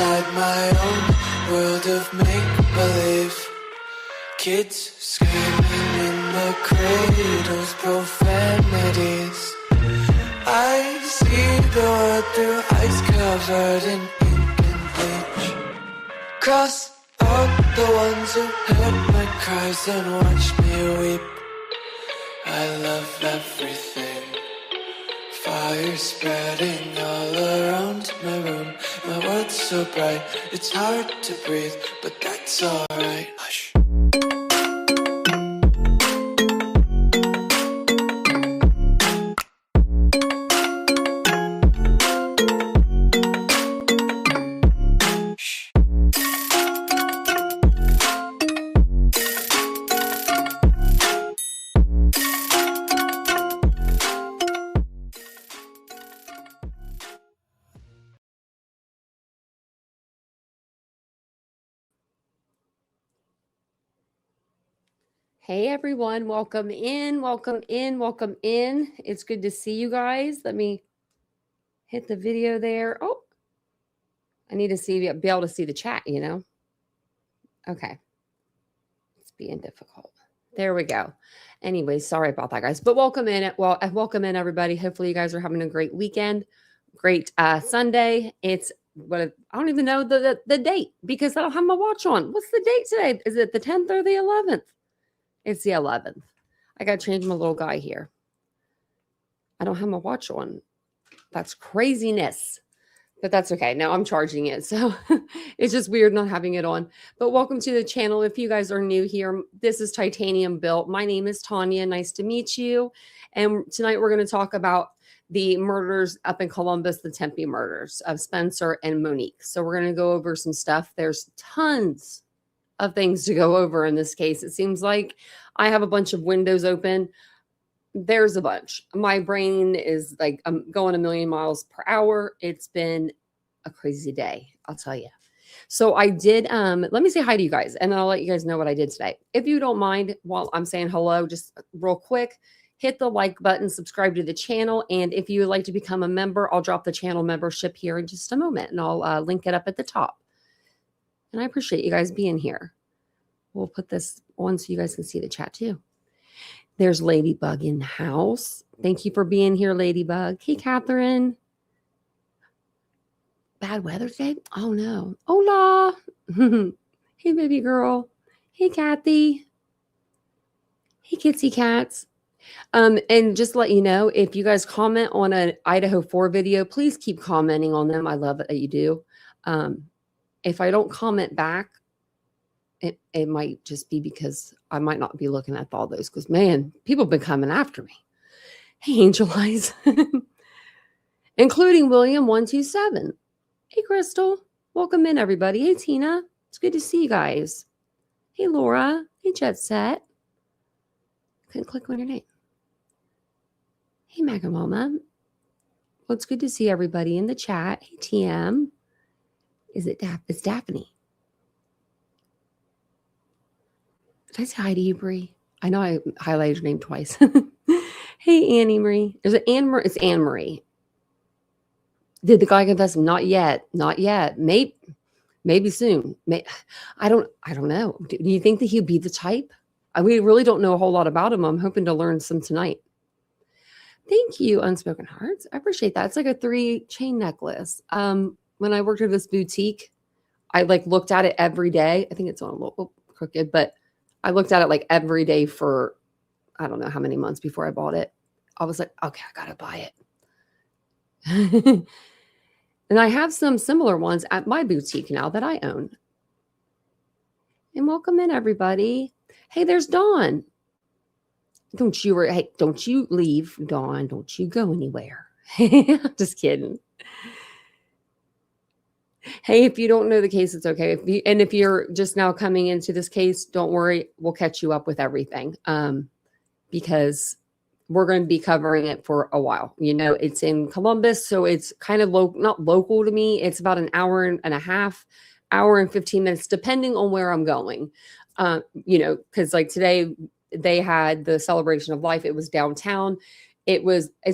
inside my own world of make-believe. Kids screaming in the cradles, profanities. I see the world through ice covered in ink and bleach. Cross out the ones who heard my cries and watched me weep. I love everything. Fire spreading all around my room. My world's so bright, it's hard to breathe, but that's alright. Hush. Hey everyone, welcome in, welcome in, welcome in. It's good to see you guys. Let me hit the video there. Oh, I need to be able to see the chat, you know? Okay. It's being difficult. There we go. Anyway, sorry about that, guys. But welcome in. Well, welcome in, everybody. Hopefully you guys are having a great weekend. Great Sunday. It's I don't even know the date because I don't have my watch on. What's the date today? Is it the 10th or the 11th? It's the 11th. I got to change my little guy here. I don't have my watch on. That's craziness. But that's okay. Now I'm charging it. So it's just weird not having it on. But welcome to the channel. If you guys are new here, this is Titanium Built. My name is Tanya. Nice to meet you. And tonight we're going to talk about the murders up in Columbus, the Tempe murders of Spencer and Monique. So we're going to go over some stuff. There's tons of things to go over in this case. It seems like I have a bunch of windows open. There's a bunch. My brain is like I'm going a million miles per hour. It's been a crazy day, I'll tell you. So I did let me say hi to you guys and then I'll let you guys know what I did today. If you don't mind, while I'm saying hello, just real quick, hit the like button, subscribe to the channel, and if you would like to become a member, I'll drop the channel membership here in just a moment and I'll link it up at the top. And I appreciate you guys being here. We'll put this on so you guys can see the chat too. There's Ladybug in the house. Thank you for being here, Ladybug. Hey, Catherine. Bad weather today? Oh, no. Hola. Hey, baby girl. Hey, Kathy. Hey, kitsy cats. And just to let you know, if you guys comment on an Idaho 4 video, please keep commenting on them. I love it that you do. If I don't comment back, it might just be because I might not be looking at all those because, man, people have been coming after me. Hey, Angel Eyes. Including William 127. Hey, Crystal. Welcome in, everybody. Hey, Tina. It's good to see you guys. Hey, Laura. Hey, Jet Set. Couldn't click on your name. Hey, Magamama. Well, it's good to see everybody in the chat. Hey, TM. It's Daphne. Did I say hi to you, Bree? I know I highlighted your name twice. Hey, Annie Marie. Is it Anne Marie? It's Anne Marie. Did the guy confess? Not yet. Not yet. Maybe soon. I don't know. Do you think that he'd be the type? We really don't know a whole lot about him. I'm hoping to learn some tonight. Thank you, Unspoken Hearts. I appreciate that. It's like a 3-chain necklace. When I worked at this boutique, I looked at it every day. I think it's on a little crooked, but I looked at it like every day for, I don't know how many months before I bought it. I was like, okay, I got to buy it. And I have some similar ones at my boutique now that I own. And welcome in, everybody. Hey, there's Dawn. Don't you leave, Dawn. Don't you go anywhere. Just kidding. Hey, if you don't know the case, it's okay. If you're just now coming into this case, don't worry. We'll catch you up with everything because we're going to be covering it for a while. You know, it's in Columbus, so it's kind of not local to me. It's about an hour and a half, hour and 15 minutes, depending on where I'm going. You know, because like today they had the celebration of life. It was downtown. It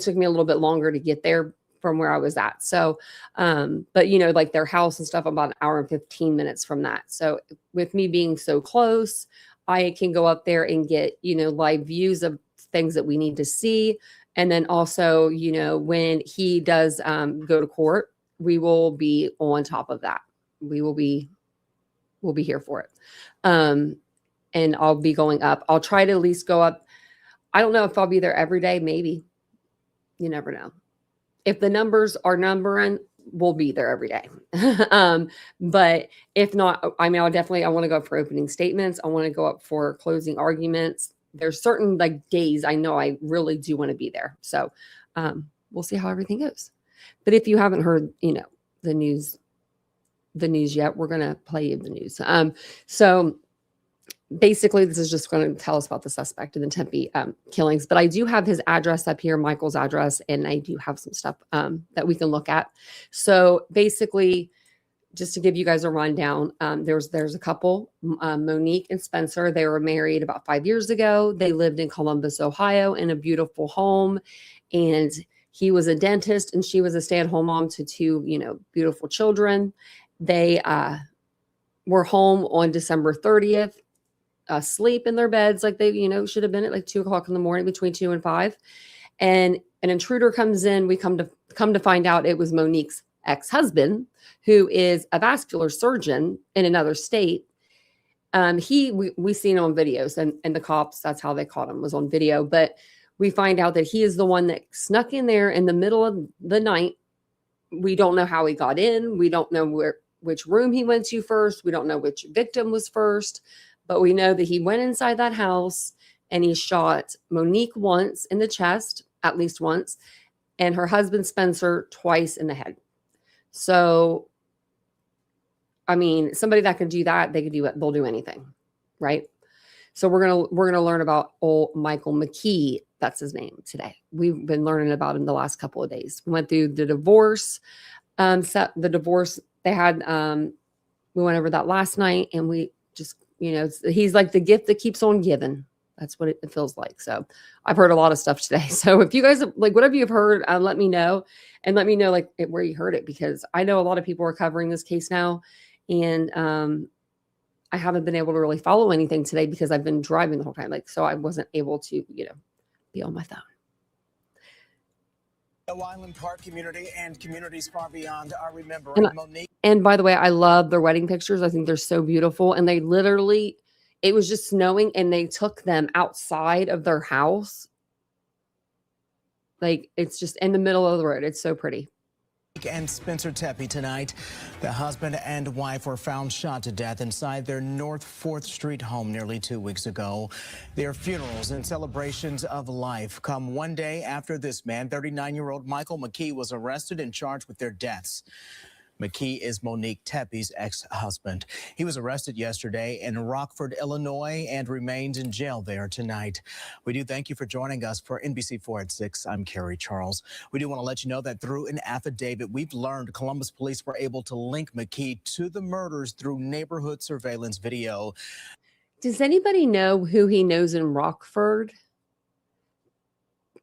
took me a little bit longer to get there from where I was at. So, but you know, like their house and stuff, I'm about an hour and 15 minutes from that. So with me being so close, I can go up there and get, you know, live views of things that we need to see. And then also, you know, when he does go to court, we will be on top of that. We'll be here for it. And I'll be going up. I'll try to at least go up. I don't know if I'll be there every day, maybe. You never know. If the numbers are numbering, we'll be there every day. But if not, I mean, I want to go up for opening statements. I want to go up for closing arguments. There's certain like days I know I really do want to be there. So we'll see how everything goes. But if you haven't heard, you know, the news yet, we're going to play you the news. So basically, this is just going to tell us about the suspect in the Tempe killings. But I do have his address up here, Michael's address, and I do have some stuff that we can look at. So basically, just to give you guys a rundown, there's a couple, Monique and Spencer. They were married about 5 years ago. They lived in Columbus, Ohio, in a beautiful home, and he was a dentist, and she was a stay-at-home mom to two, you know, beautiful children. They were home on December 30th. Asleep in their beds like they, you know, should have been at like 2 o'clock in the morning, between 2 and 5. And an intruder comes in. We come to find out it was Monique's ex-husband, who is a vascular surgeon in another state. We seen him on videos, and the cops, that's how they caught him, was on video. But we find out that he is the one that snuck in there in the middle of the night. We don't know how he got in. We don't know which room he went to first. We don't know which victim was first. But we know that he went inside that house and he shot Monique once in the chest, at least once, and her husband Spencer twice in the head. So, I mean, somebody that can do that, they can do it. They'll do anything, right? So we're gonna learn about old Michael McKee. That's his name today. We've been learning about him the last couple of days. We went through the divorce. The divorce they had. We went over that last night, and we just. You know, he's like the gift that keeps on giving. That's what it feels like. So I've heard a lot of stuff today. So if you guys like whatever you've heard, let me know, and let me know like where you heard it, because I know a lot of people are covering this case now, and I haven't been able to really follow anything today because I've been driving the whole time. Like, so I wasn't able to, you know, be on my phone. Island Park community and communities far beyond are remembering Monique. And by the way, I love their wedding pictures. I think they're so beautiful. And they literally, it was just snowing and they took them outside of their house. Like, it's just in the middle of the road. It's so pretty. And Spencer Tepe tonight. The husband and wife were found shot to death inside their North 4th Street home nearly 2 weeks ago. Their funerals and celebrations of life come one day after this man, 39-year-old Michael McKee, was arrested and charged with their deaths. McKee is Monique Tepe's ex-husband. He was arrested yesterday in Rockford, Illinois, and remains in jail there tonight. We do thank you for joining us for NBC4 at 6. I'm Carrie Charles. We do want to let you know that through an affidavit, we've learned Columbus police were able to link McKee to the murders through neighborhood surveillance video. Does anybody know who he knows in Rockford?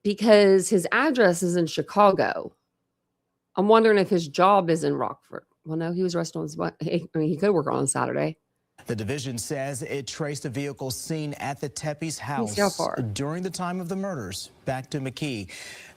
Because his address is in Chicago. I'm wondering if his job is in Rockford. Well, no, he was arrested on he could work on Saturday. The division says it traced a vehicle seen at the Tepe's house during the time of the murders. Back to McKee.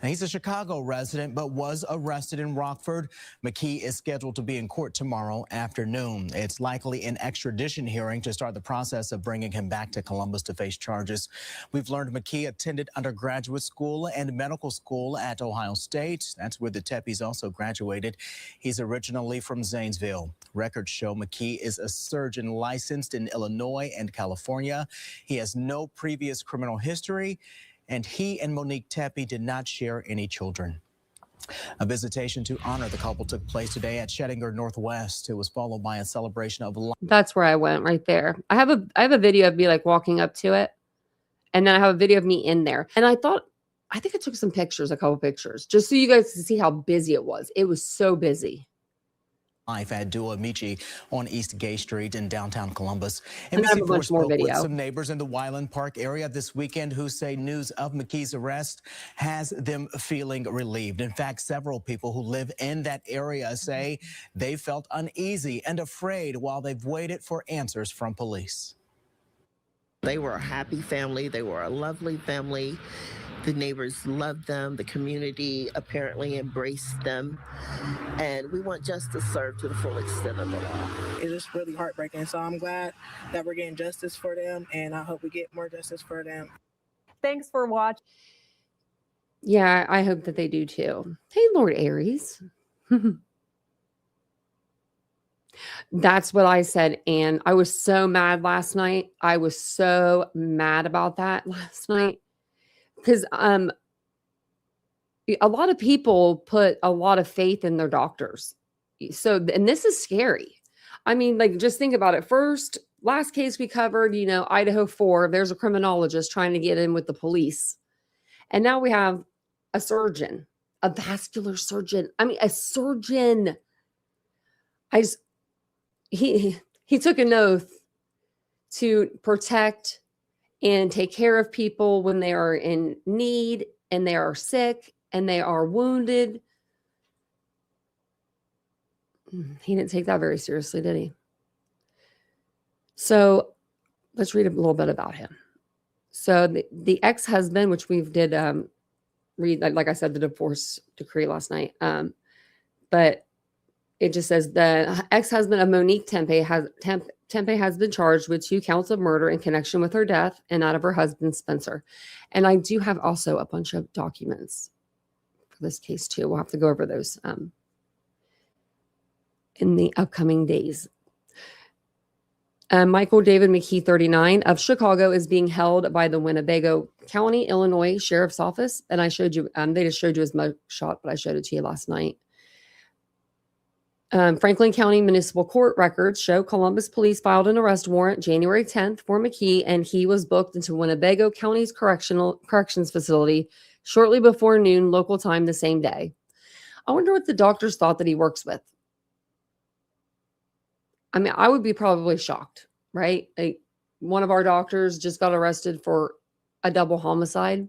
Now, he's a Chicago resident, but was arrested in Rockford. McKee is scheduled to be in court tomorrow afternoon. It's likely an extradition hearing to start the process of bringing him back to Columbus to face charges. We've learned McKee attended undergraduate school and medical school at Ohio State. That's where the Tepes also graduated. He's originally from Zanesville. Records show McKee is a surgeon licensed in Illinois and California. He has no previous criminal history, and he and Monique Tepe did not share any children. A visitation to honor the couple took place today at Shettinger Northwest. It was followed by a celebration of life. That's where I went, right there. I have a video of me like walking up to it, and then I have a video of me in there. And I think I took some pictures, a couple pictures, just so you guys can see how busy it was. It was so busy. life at Dua Michi on East Gay Street in downtown Columbus. And I have a NBC4 bunch more spoke with video. some neighbors in the Wyland Park area this weekend who say news of McKee's arrest has them feeling relieved. In fact, several people who live in that area say they felt uneasy and afraid while they've waited for answers from police. They were a happy family. They were a lovely family. The neighbors loved them. The community apparently embraced them. And we want justice served to the full extent of the law. It's just really heartbreaking. So I'm glad that we're getting justice for them, and I hope we get more justice for them. Thanks for watching. Yeah, I hope that they do too. Hey, Lord Aries. That's what I said. And I was so mad last night. I was so mad about that last night. Because a lot of people put a lot of faith in their doctors. So, and this is scary. I mean, like, just think about it. First, last case we covered, you know, Idaho 4, there's a criminologist trying to get in with the police. And now we have a surgeon, a vascular surgeon. I mean, a surgeon. He took an oath to protect and take care of people when they are in need and they are sick and they are wounded. He didn't take that very seriously, did he? So let's read a little bit about him. So the ex-husband, which we did read, like I said, the divorce decree last night. But it just says the ex-husband of Monique Tepe has been charged with 2 counts of murder in connection with her death and that of her husband, Spencer. And I do have also a bunch of documents for this case too. We'll have to go over those in the upcoming days. Michael David McKee, 39, of Chicago, is being held by the Winnebago County, Illinois Sheriff's Office. And I showed you, they just showed you his mug shot, but I showed it to you last night. Franklin County Municipal Court records show Columbus police filed an arrest warrant January 10th for McKee, and he was booked into Winnebago County's corrections facility shortly before noon local time the same day. I wonder what the doctors thought that he works with. I mean, I would be probably shocked, right? Like, one of our doctors just got arrested for a double homicide.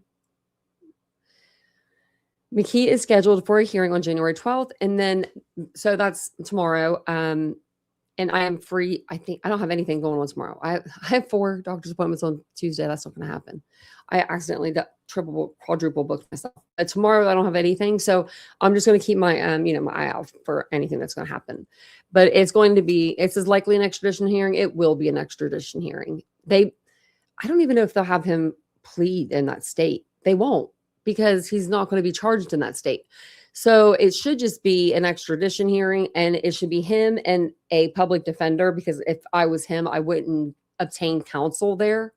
McKee is scheduled for a hearing on January 12th. And then, so that's tomorrow. And I am free. I think I don't have anything going on tomorrow. I have 4 doctor's appointments on Tuesday. That's not going to happen. I accidentally quadruple booked myself. But tomorrow I don't have anything. So I'm just going to keep my, my eye out for anything that's going to happen. But it's going to be, it's as likely an extradition hearing. It will be an extradition hearing. I don't even know if they'll have him plead in that state. They won't, because he's not going to be charged in that state. So it should just be an extradition hearing, and it should be him and a public defender, because if I was him, I wouldn't obtain counsel there,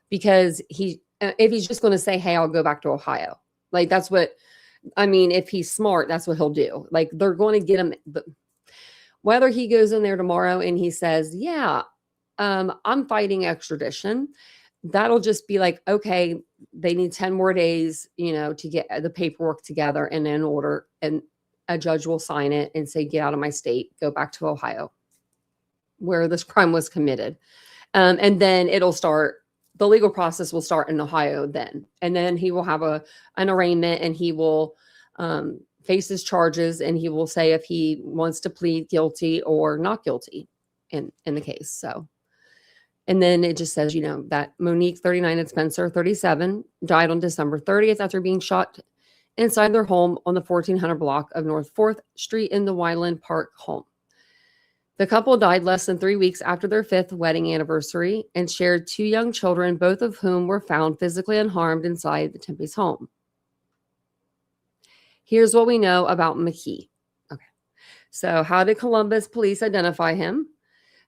because if he's just going to say, hey, I'll go back to Ohio. Like, that's what, I mean, if he's smart, that's what he'll do. Like, they're going to get him, whether he goes in there tomorrow and he says, yeah, I'm fighting extradition, that'll just be like, okay, they need 10 more days, to get the paperwork together and in order, and a judge will sign it and say, get out of my state, go back to Ohio, where this crime was committed. And then it'll start, the legal process will start in Ohio then. And then he will have an arraignment, and he will face his charges, and he will say if he wants to plead guilty or not guilty in the case. So, and then it just says, that Monique, 39, and Spencer, 37, died on December 30th after being shot inside their home on the 1400 block of North 4th Street in the Wyland Park home. The couple died less than 3 weeks after their 5th wedding anniversary and shared 2 young children, both of whom were found physically unharmed inside the Tempe's home. Here's what we know about McKee. Okay. So how did Columbus police identify him?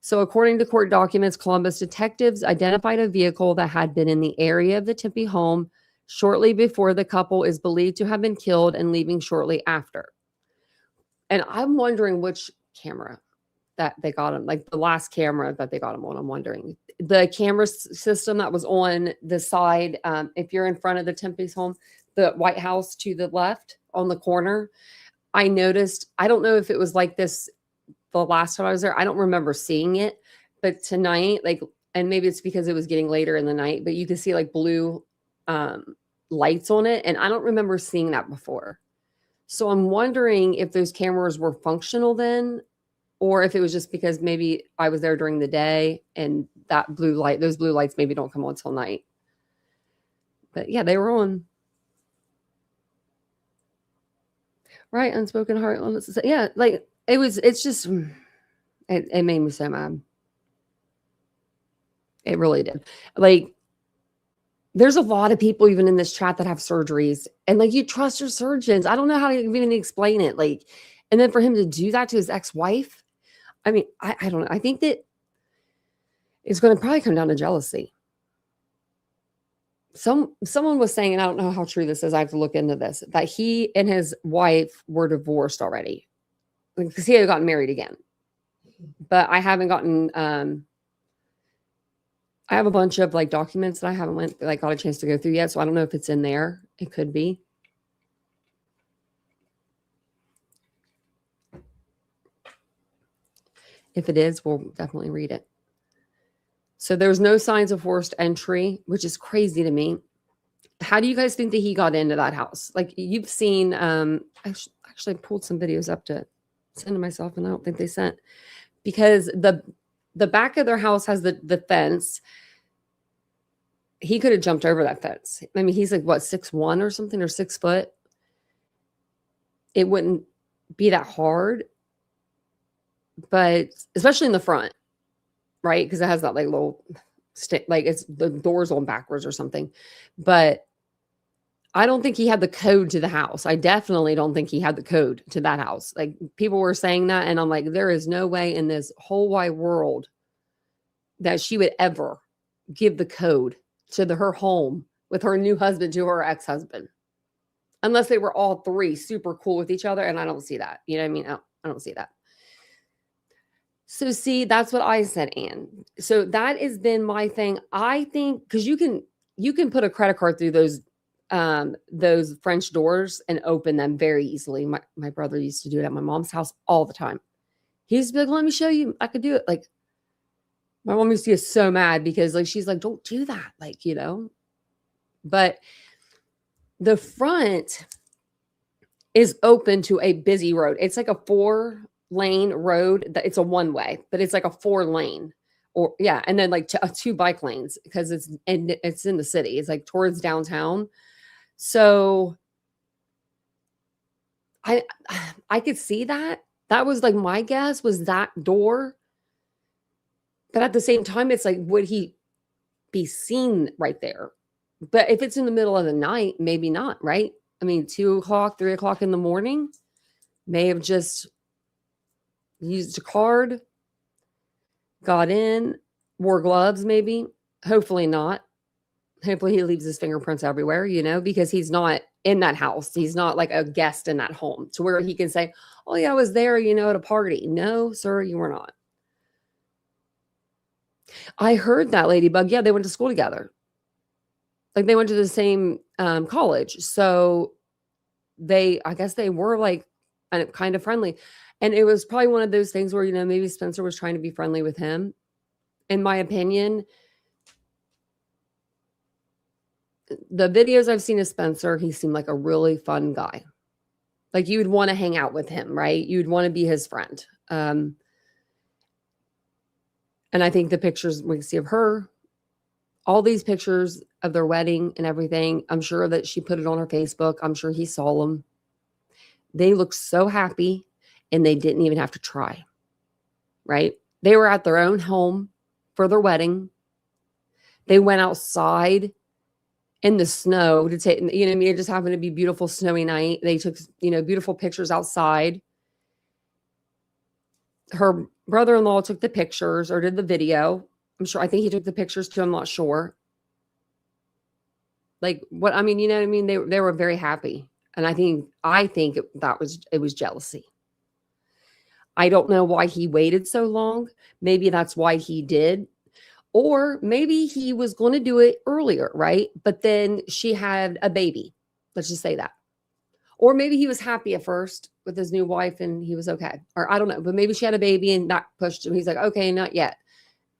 So according to court documents, Columbus detectives identified a vehicle that had been in the area of the Tepe home shortly before the couple is believed to have been killed and leaving shortly after. And I'm wondering which camera that they got him, like the last camera that they got him on. I'm wondering the camera system that was on the side. If you're in front of the Tempe's home, the White House to the left on the corner, I noticed, I don't know if it was like this the last time I was there. I don't remember seeing it, but tonight, like, and maybe it's because it was getting later in the night, but you could see like blue lights on it. And I don't remember seeing that before. So I'm wondering if those cameras were functional then, or if it was just because maybe I was there during the day and that blue light, those blue lights maybe don't come on till night. But yeah, they were on. Right, unspoken heart. Yeah, like it's just, it made me so mad. It really did. Like, there's a lot of people even in this chat that have surgeries, and like, you trust your surgeons. I don't know how to even explain it. Like, and then for him to do that to his ex-wife, I mean, I don't know. I think that it's going to probably come down to jealousy. Someone was saying, and I don't know how true this is, I have to look into this, that he and his wife were divorced already because he had gotten married again. But I haven't gotten, I have a bunch of like documents that I haven't got a chance to go through yet. So I don't know if it's in there. It could be. If it is, we'll definitely read it. So there's no signs of forced entry, which is crazy to me. How do you guys think that he got into that house? Like, you've seen, I actually pulled some videos up to send to myself, and I don't think they sent, because the back of their house has the fence. He could have jumped over that fence. I mean, he's like, what, 6'1" or something, or 6 foot. It wouldn't be that hard, but especially in the front, right? Because it has that like little like it's the doors on backwards or something. But I don't think he had the code to the house. I definitely don't think he had the code to that house. Like, people were saying that, and I'm like, there is no way in this whole wide world that she would ever give the code to her home with her new husband to her ex-husband, unless they were all three super cool with each other. And I don't see that. You know what I mean? I don't see that. So see, that's what I said, Anne. So that has been my thing. I think because you can put a credit card through those French doors and open them very easily. My brother used to do it at my mom's house all the time. He used to be like, let me show you. I could do it. Like, my mom used to get so mad because like, she's like, don't do that. Like, you know, but the front is open to a busy road. It's like a 4-lane road. It's a one-way, but it's like a 4-lane, or yeah. And then like 2 bike lanes, because it's in the city. It's like towards downtown. So I could see that. That was like my guess, was that door. But at the same time, it's like, would he be seen right there? But if it's in the middle of the night, maybe not, right? I mean, 2 o'clock, 3 o'clock in the morning, may have just used a card, got in, wore gloves, maybe. Hopefully not. Hopefully he leaves his fingerprints everywhere, you know, because he's not in that house. He's not like a guest in that home to where he can say, oh yeah, I was there, you know, at a party. No, sir, you were not. I heard that, Ladybug. Yeah, they went to school together. Like, they went to the same college. So I guess they were like kind of friendly. And it was probably one of those things where, you know, maybe Spencer was trying to be friendly with him. In my opinion, the videos I've seen of Spencer, he seemed like a really fun guy. Like, you would want to hang out with him, right? You'd want to be his friend. And I think the pictures we see of her, all these pictures of their wedding and everything, I'm sure that she put it on her Facebook. I'm sure he saw them. They look so happy, and they didn't even have to try, right? They were at their own home for their wedding. They went outside in the snow to take, you know what I mean? It just happened to be a beautiful snowy night. They took, you know, beautiful pictures outside. Her brother-in-law took the pictures or did the video. I think he took the pictures too. I'm not sure. Like, what, I mean, you know what I mean? They were very happy. And I think it was jealousy. I don't know why he waited so long. Maybe that's why he did. Or maybe he was going to do it earlier, right? But then she had a baby. Let's just say that. Or maybe he was happy at first with his new wife and he was okay. Or I don't know, but maybe she had a baby and not pushed him. He's like, okay, not yet.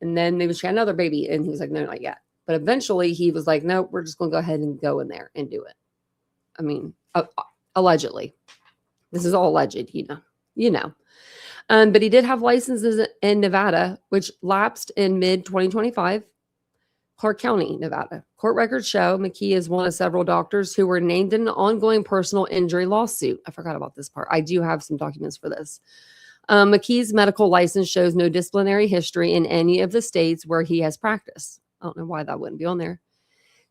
And then maybe she had another baby and he was like, no, not yet. But eventually he was like, no, we're just going to go ahead and go in there and do it. I mean, allegedly. This is all alleged, you know. But he did have licenses in Nevada, which lapsed in mid-2025. Clark County, Nevada. Court records show McKee is one of several doctors who were named in an ongoing personal injury lawsuit. I forgot about this part. I do have some documents for this. McKee's medical license shows no disciplinary history in any of the states where he has practiced. I don't know why that wouldn't be on there.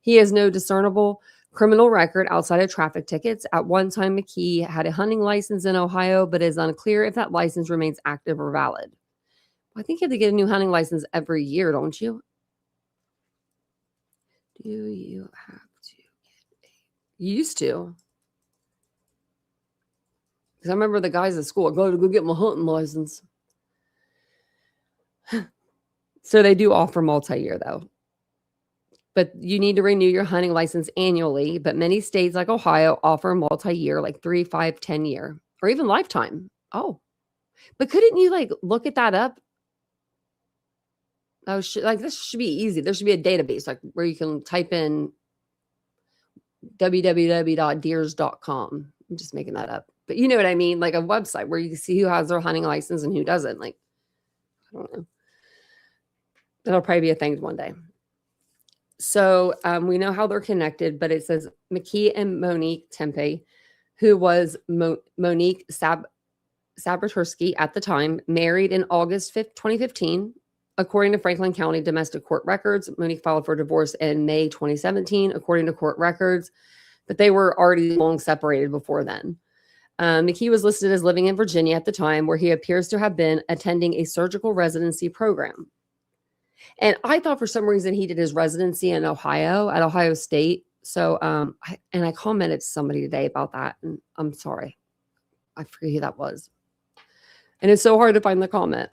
He has no discernible criminal record outside of traffic tickets. At one time, McKee had a hunting license in Ohio, but it is unclear if that license remains active or valid. I think you have to get a new hunting license every year, don't you? Do you have to get You used to. Because I remember the guys at school, go get my hunting license. So they do offer multi-year though. But you need to renew your hunting license annually. But many states like Ohio offer multi-year, like 3, 5, 10 year, or even lifetime. Oh, but couldn't you like look at that up? Oh, like this should be easy. There should be a database like where you can type in www.deers.com. I'm just making that up. But you know what I mean? Like a website where you can see who has their hunting license and who doesn't. Like, I don't know. That'll probably be a thing one day. So we know how they're connected, but it says McKee and Monique Tepe, who was Monique Sabratursky at the time, married in August 5th, 2015. According to Franklin County domestic court records, Monique filed for divorce in May 2017, according to court records, but they were already long separated before then. McKee was listed as living in Virginia at the time, where he appears to have been attending a surgical residency program. And I thought for some reason he did his residency in Ohio at Ohio State. So, I commented to somebody today about that, and I'm sorry. I forget who that was. And it's so hard to find the comment.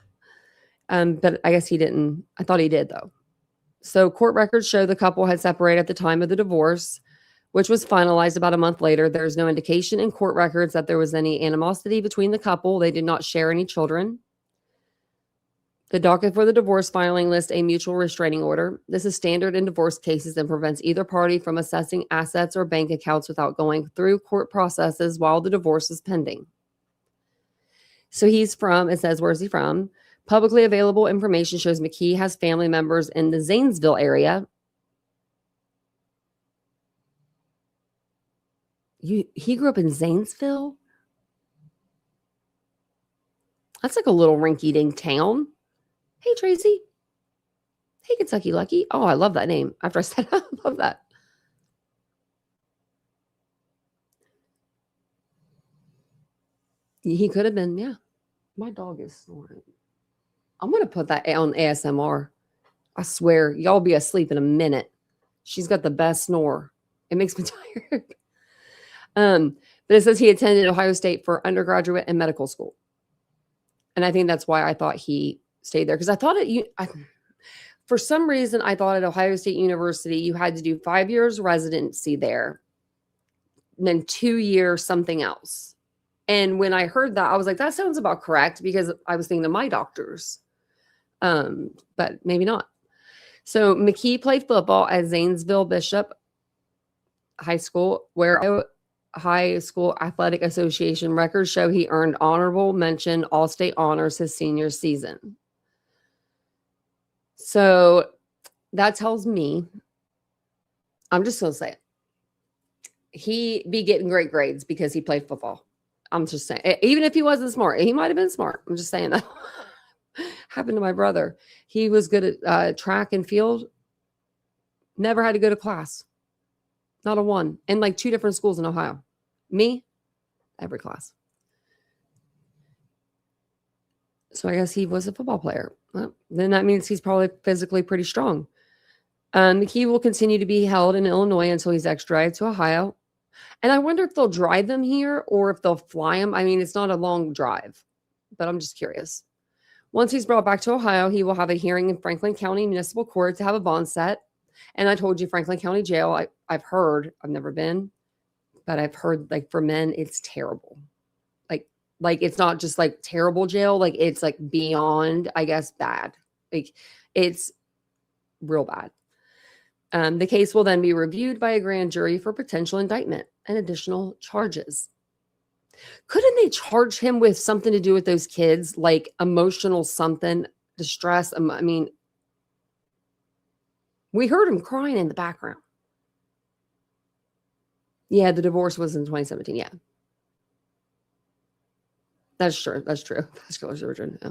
But I guess he didn't. I thought he did, though. So court records show the couple had separated at the time of the divorce, which was finalized about a month later. There is no indication in court records that there was any animosity between the couple. They did not share any children. The docket for the divorce filing lists a mutual restraining order. This is standard in divorce cases and prevents either party from assessing assets or bank accounts without going through court processes while the divorce is pending. So he's from, it says, where's he from? Publicly available information shows McKee has family members in the Zanesville area. He grew up in Zanesville? That's like a little rinky-dink town. Hey, Tracy. Hey, Kentucky Lucky. Oh, I love that name. After I said I love that. He could have been, yeah. My dog is snoring. I'm going to put that on ASMR. I swear, y'all be asleep in a minute. She's got the best snore. It makes me tired. But it says he attended Ohio State for undergraduate and medical school. And I think that's why I thought he stayed there. Because I thought for some reason, I thought at Ohio State University, you had to do 5 years residency there. And then 2 years something else. And when I heard that, I was like, that sounds about correct. Because I was thinking of my doctors. But maybe not. So McKee played football at Zanesville Bishop High School, where High School Athletic Association records show he earned honorable mention All-State honors his senior season. So that tells me, I'm just going to say it, he be getting great grades because he played football. I'm just saying, even if he wasn't smart, he might have been smart. I'm just saying that. Happened to my brother. He was good at track and field. Never had to go to class. Not a one. In like 2 different schools in Ohio. Me, every class. So I guess he was a football player. Well, then that means he's probably physically pretty strong. McKee will continue to be held in Illinois until he's extradited to Ohio. And I wonder if they'll drive them here or if they'll fly him. I mean, it's not a long drive, but I'm just curious. Once he's brought back to Ohio, he will have a hearing in Franklin County Municipal Court to have a bond set. And I told you Franklin County Jail, I've heard, I've never been, but I've heard like for men, it's terrible. Like Like, it's not just like terrible jail. Like, it's like beyond, I guess, bad. Like, it's real bad. The case will then be reviewed by a grand jury for potential indictment and additional charges. Couldn't they charge him with something to do with those kids, like emotional something, distress? I mean, we heard him crying in the background. Yeah, the divorce was in 2017. Yeah. That's true. That's true. Vascular surgeon. Yeah.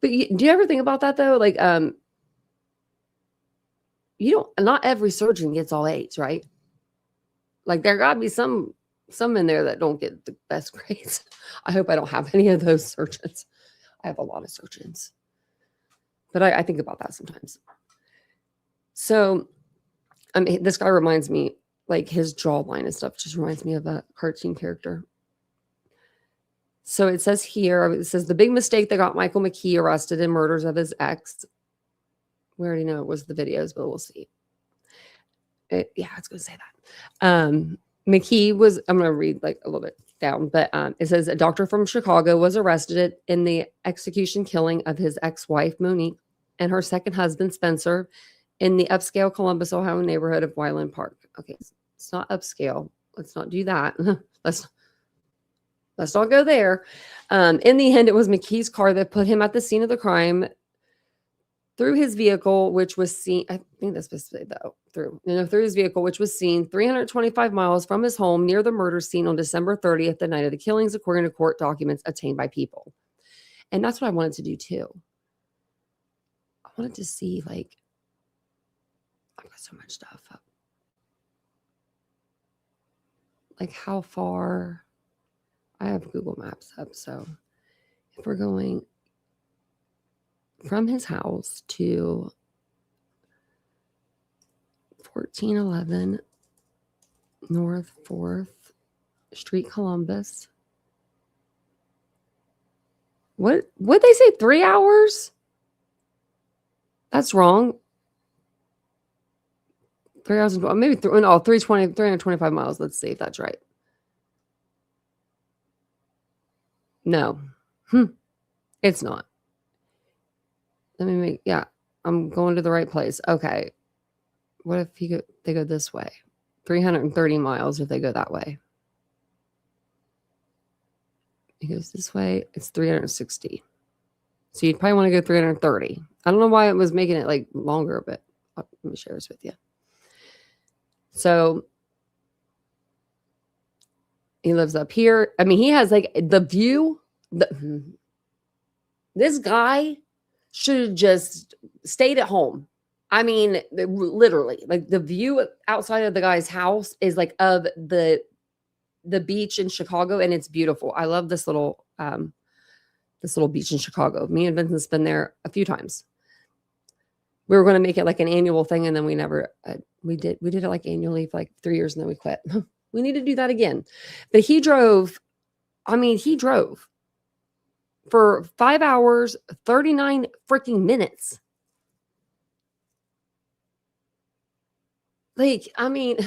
But do you ever think about that though? Like, not every surgeon gets all A's, right? Like, there gotta be some in there that don't get the best grades. I hope I don't have any of those surgeons. I have a lot of surgeons, but I think about that sometimes. So, I mean, this guy reminds me, like, his jawline and stuff just reminds me of a cartoon character. So it says here, it says the big mistake that got Michael McKee arrested in murders of his ex. We already know it was the videos, but we'll see. Yeah, it's going to say that. McKee was, I'm going to read like a little bit down, but it says a doctor from Chicago was arrested in the execution killing of his ex-wife, Monique, and her second husband, Spencer, in the upscale Columbus, Ohio neighborhood of Wyland Park. Okay, it's not upscale. Let's not do that. Let's not go there. In the end, it was McKee's car that put him at the scene of the crime. Through his vehicle, which was seen, I think that's supposed to say though, through his vehicle, which was seen 325 miles from his home near the murder scene on December 30th, the night of the killings, according to court documents obtained by People. And that's what I wanted to do too. I wanted to see, like, I've got so much stuff up. Like, how far, I have Google Maps up. So if we're going from his house to 1411 North 4th Street, Columbus. Would they say 3 hours? That's wrong. 3 hours and maybe 325 miles. Let's see if that's right. No. It's not. Let me make, yeah, I'm going to the right place. Okay. What if they go this way? 330 miles if they go that way. It goes this way. It's 360. So you'd probably want to go 330. I don't know why it was making it like longer, but let me share this with you. So he lives up here. I mean, he has like the view. This guy should have just stayed at home. I mean, literally, like the view outside of the guy's house is like of the beach in Chicago, and it's beautiful. I love this little beach in Chicago. Me and Vincent's been there a few times. We were going to make it like an annual thing, and then we never we did it like annually for like 3 years, and then we quit. We need to do that again. But he drove. I mean, he drove for 5 hours, 39 freaking minutes. Like, I mean,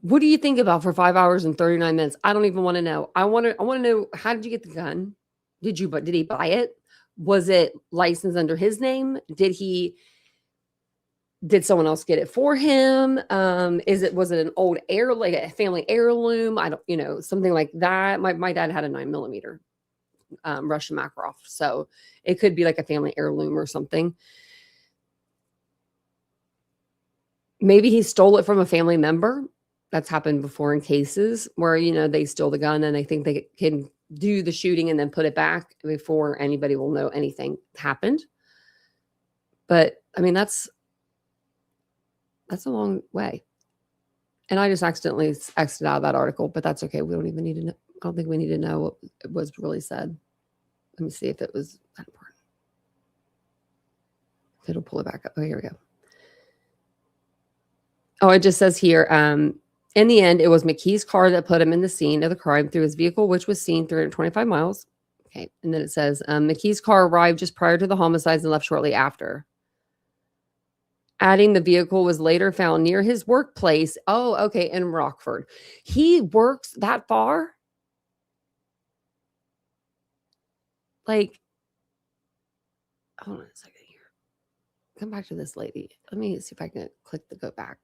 what do you think about for 5 hours and 39 minutes? I don't even want to know. I want to know, how did you get the gun? Did he buy it? Was it licensed under his name? Did someone else get it for him? Was it an old like a family heirloom? I don't, something like that. My dad had a 9mm Russian Makarov. So it could be like a family heirloom or something. Maybe he stole it from a family member. That's happened before in cases where, they steal the gun and they think they can do the shooting and then put it back before anybody will know anything happened. But I mean, that's a long way. And I just accidentally exited out of that article, but that's okay. We don't even need to know. I don't think we need to know what it was really said. Let me see if it was that important. It'll pull it back up. Oh, here we go. Oh, it just says here, in the end, it was McKee's car that put him in the scene of the crime through his vehicle, which was seen 325 miles. Okay. And then it says McKee's car arrived just prior to the homicides and left shortly after. Adding the vehicle was later found near his workplace. Oh, okay, in Rockford. He works that far? Like, hold on a second here. Come back to this lady. Let me see if I can click the go back.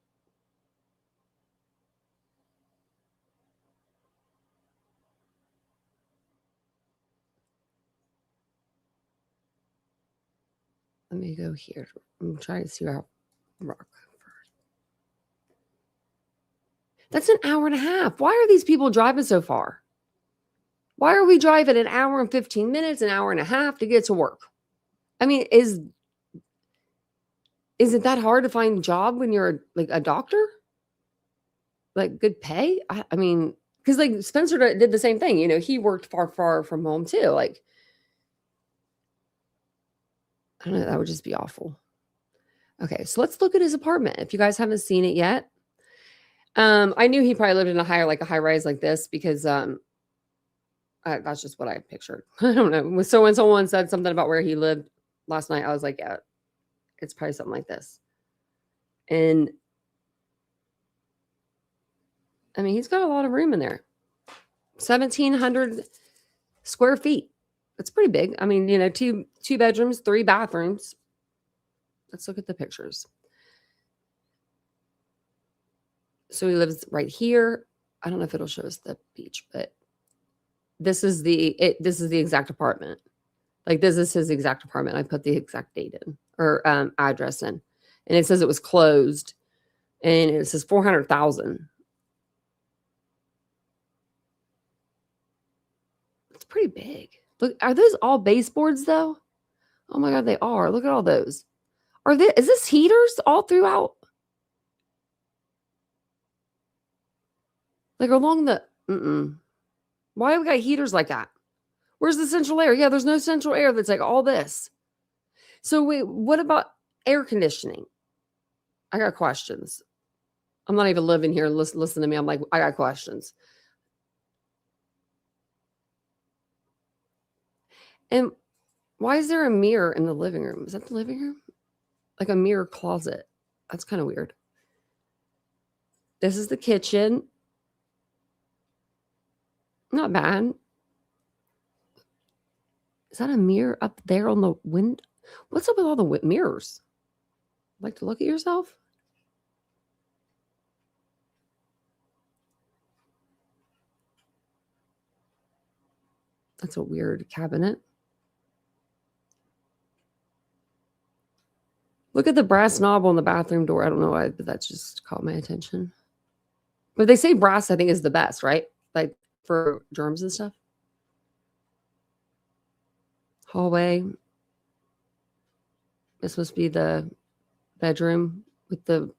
Let me go here. I'm trying to see how Rockford. That's an hour and a half. Why are these people driving so far? Why are we driving an hour and 15 minutes, an hour and a half to get to work? I mean, is it that hard to find a job when you're like a doctor? Like good pay? I mean, because like Spencer did the same thing. You know, he worked far from home too. Like, I don't know. That would just be awful. Okay, so let's look at his apartment. If you guys haven't seen it yet, I knew he probably lived in a high rise like this because that's just what I pictured. I don't know. So when someone said something about where he lived last night, I was like, yeah, it's probably something like this. And I mean, he's got a lot of room in there. 1,700 square feet. That's pretty big. I mean, you know, two bedrooms, 3 bathrooms. Let's look at the pictures. So he lives right here. I don't know if it'll show us the beach, but this is the exact apartment. Like this is his exact apartment. I put the exact date in or address in, and it says it was closed, and it says 400,000. It's pretty big. Look, are those all baseboards though? Oh my God, they are. Look at all those. Is this heaters all throughout? Like along the, Why have we got heaters like that? Where's the central air? Yeah, there's no central air that's like all this. So wait, what about air conditioning? I got questions. I'm not even living here. Listen to me. I'm like, I got questions. And why is there a mirror in the living room? Is that the living room? Like a mirror closet. That's kind of weird. This is the kitchen. Not bad. Is that a mirror up there on the window? What's up with all the mirrors? Like to look at yourself? That's a weird cabinet. Look at the brass knob on the bathroom door. I don't know why, but that just caught my attention. But they say brass, I think, is the best, right? Like for germs and stuff. Hallway. This must be the bedroom with the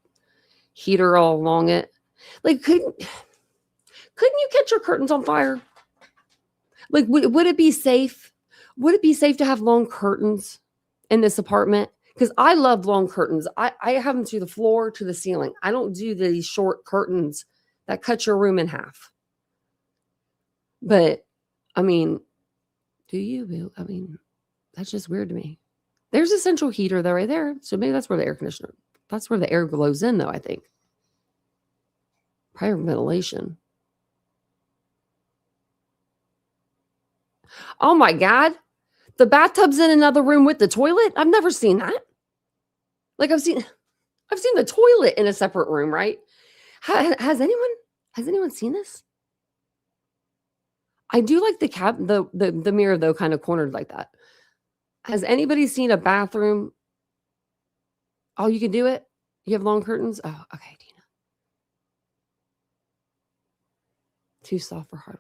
heater all along it. Like, couldn't you catch your curtains on fire? Like, would it be safe? Would it be safe to have long curtains in this apartment? Because I love long curtains. I have them to the floor, to the ceiling. I don't do these short curtains that cut your room in half. But, I mean, do you? I mean, that's just weird to me. There's a central heater, though, right there. So maybe that's where the air conditioner, that's where the air blows in, though, I think. Prior ventilation. Oh, my God. The bathtub's in another room with the toilet? I've never seen that. Like, I've seen the toilet in a separate room, right? Has anyone seen this? I do like the mirror, though, kind of cornered like that. Has anybody seen a bathroom? Oh, you can do it? You have long curtains? Oh, okay, Tina. Too soft for hardware.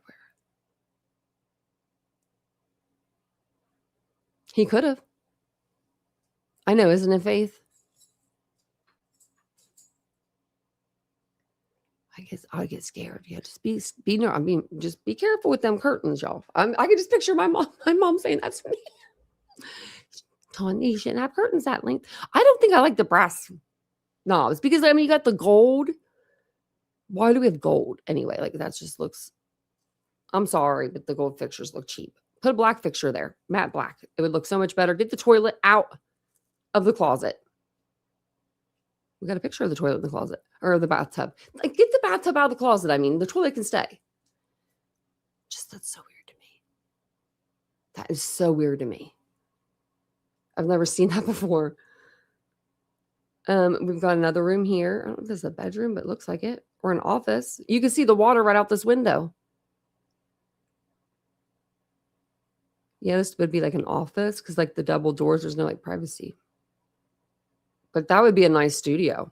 He could have. I know, isn't it, Faith? I get scared. Yeah, just just be careful with them curtains, y'all. I can just picture my mom saying that's me. Telling me you shouldn't have curtains that length. I don't think I like the brass knobs because I mean you got the gold. Why do we have gold anyway? Like that just looks. I'm sorry, but the gold fixtures look cheap. Put a black fixture there, matte black. It would look so much better. Get the toilet out of the closet. We got a picture of the toilet in the closet or the bathtub. Like, get the bathtub out of the closet. I mean, the toilet can stay. Just that's so weird to me. That is so weird to me. I've never seen that before. We've got another room here. I don't know if this is a bedroom, but it looks like it. Or an office. You can see the water right out this window. Yeah, this would be like an office because like the double doors, there's no like privacy. But that would be a nice studio.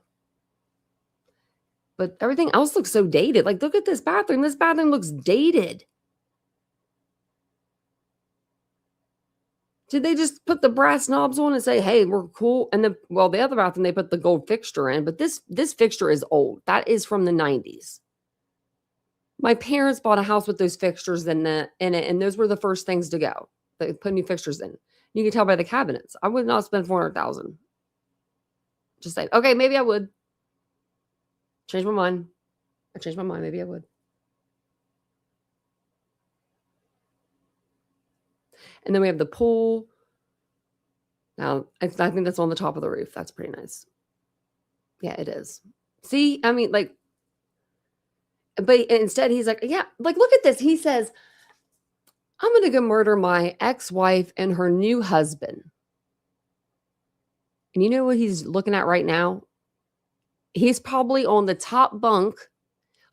But everything else looks so dated. Like, look at this bathroom. This bathroom looks dated. Did they just put the brass knobs on and say, hey, we're cool? And then, well, the other bathroom, they put the gold fixture in. But this fixture is old. That is from the 90s. My parents bought a house with those fixtures in it, and those were the first things to go. They put new fixtures in. You can tell by the cabinets. I would not spend $400,000. Just saying. Okay, maybe I would. Change my mind. I changed my mind. Maybe I would. And then we have the pool. Now, I think that's on the top of the roof. That's pretty nice. Yeah, it is. See, I mean, like, but instead he's like, yeah, like, look at this. He says, I'm going to go murder my ex-wife and her new husband. And you know what he's looking at right now? He's probably on the top bunk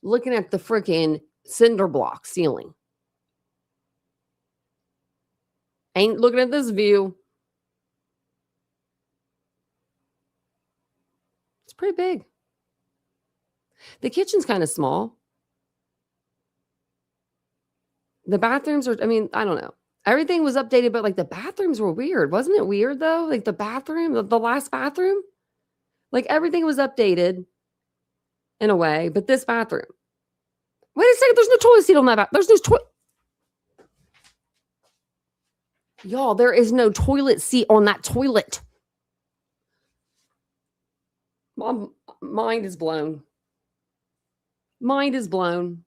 looking at the freaking cinder block ceiling. Ain't looking at this view. It's pretty big. The kitchen's kind of small. The bathrooms are, I mean, I don't know. Everything was updated, but like the bathrooms were weird. Wasn't it weird though? Like the bathroom, the last bathroom, like everything was updated in a way, but this bathroom. Wait a second, there's no toilet seat on that bathroom. There's no toilet. Y'all, there is no toilet seat on that toilet. My mind is blown. Mind is blown.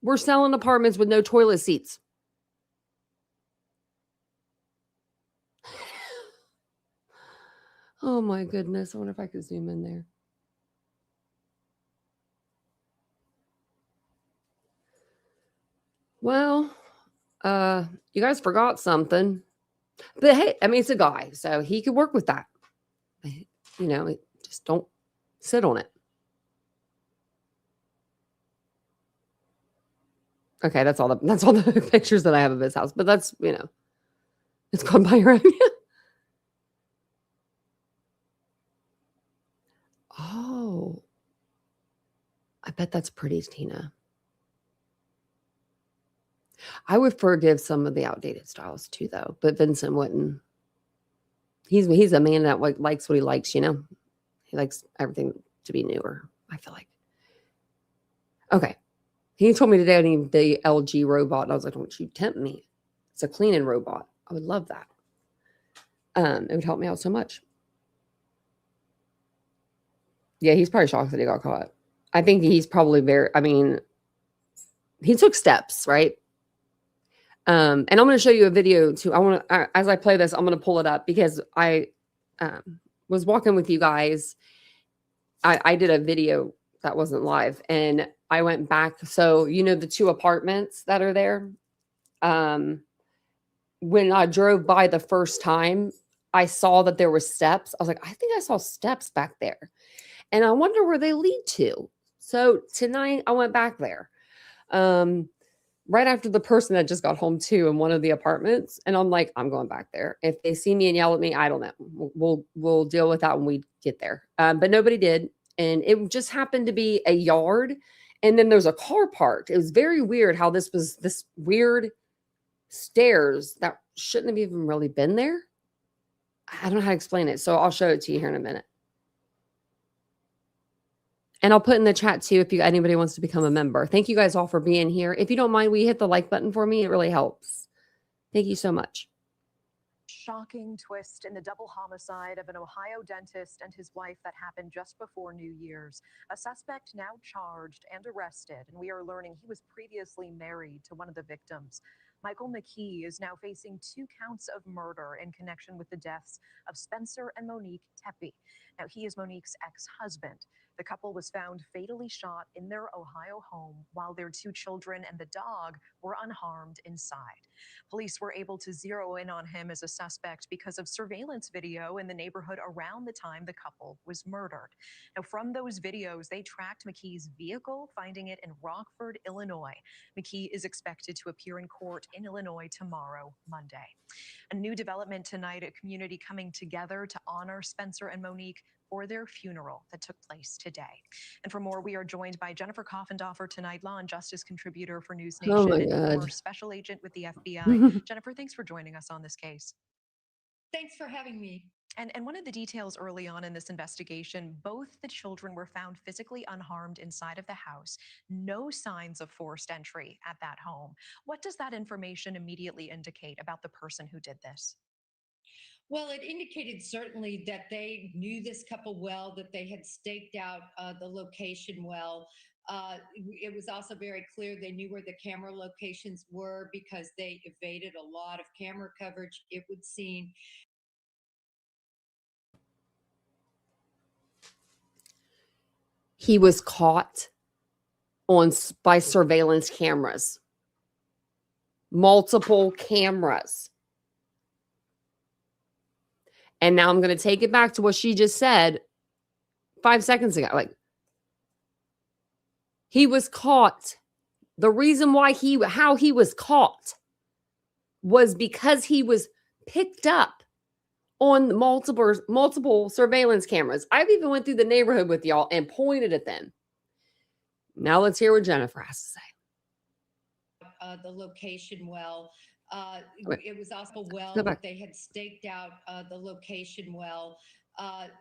We're selling apartments with no toilet seats. Oh my goodness. I wonder if I could zoom in there. Well, you guys forgot something. But hey, I mean, it's a guy, so he could work with that. You know, just don't sit on it. Okay, that's all the pictures that I have of his house. But that's, you know, it's gone by your own. Oh, I bet that's pretty, Tina. I would forgive some of the outdated styles too, though. But Vincent wouldn't. He's a man that likes what he likes, you know. He likes everything to be newer, I feel like. Okay. He told me today I need the LG robot. And I was like, don't you tempt me. It's a cleaning robot. I would love that. It would help me out so much. Yeah, he's probably shocked that he got caught. I think he's probably he took steps, right? And I'm going to show you a video too. As I play this, I'm going to pull it up because I was walking with you guys. I did a video that wasn't live and I went back. So, you know, the two apartments that are there. When I drove by the first time, I saw that there were steps. I was like, I think I saw steps back there. And I wonder where they lead to. So tonight I went back there. Right after the person that just got home too in one of the apartments. And I'm like, I'm going back there. If they see me and yell at me, I don't know. We'll deal with that when we get there. But nobody did. And it just happened to be a yard. And then there's a car parked. It was very weird how this was this weird stairs that shouldn't have even really been there. I don't know how to explain it. So I'll show it to you here in a minute. And I'll put in the chat too if anybody wants to become a member. Thank you guys all for being here. If you don't mind, will you hit the like button for me? It really helps. Thank you so much. Shocking twist in the double homicide of an Ohio dentist and his wife that happened just before New Year's. A suspect now charged and arrested, and we are learning he was previously married to one of the victims. Michael McKee is now facing 2 counts of murder in connection with the deaths of Spencer and Monique Tepe. Now, he is Monique's ex-husband. The couple was found fatally shot in their Ohio home while their 2 children and the dog were unharmed inside. Police were able to zero in on him as a suspect because of surveillance video in the neighborhood around the time the couple was murdered. Now, from those videos, they tracked McKee's vehicle, finding it in Rockford, Illinois. McKee is expected to appear in court in Illinois tomorrow, Monday. A new development tonight, a community coming together to honor Spencer and Monique for their funeral that took place today. And for more, we are joined by Jennifer Coffendorfer tonight, law and justice contributor for News Oh Nation my and former God. special agent with the FBI. Jennifer, thanks for joining us on this case. Thanks for having me. And one of the details early on in this investigation, both the children were found physically unharmed inside of the house. No signs of forced entry at that home. What does that information immediately indicate about the person who did this? Well, it indicated certainly that they knew this couple well, that they had staked out the location well. It was also very clear they knew where the camera locations were because they evaded a lot of camera coverage, it would seem. He was caught by surveillance cameras. Multiple cameras. And now I'm going to take it back to what she just said 5 seconds ago. Like, he was caught. The reason why how he was caught was because he was picked up on multiple surveillance cameras. I've even went through the neighborhood with y'all and pointed at them. Now let's hear what Jennifer has to say. The location well. It was also well that they had staked out the location well.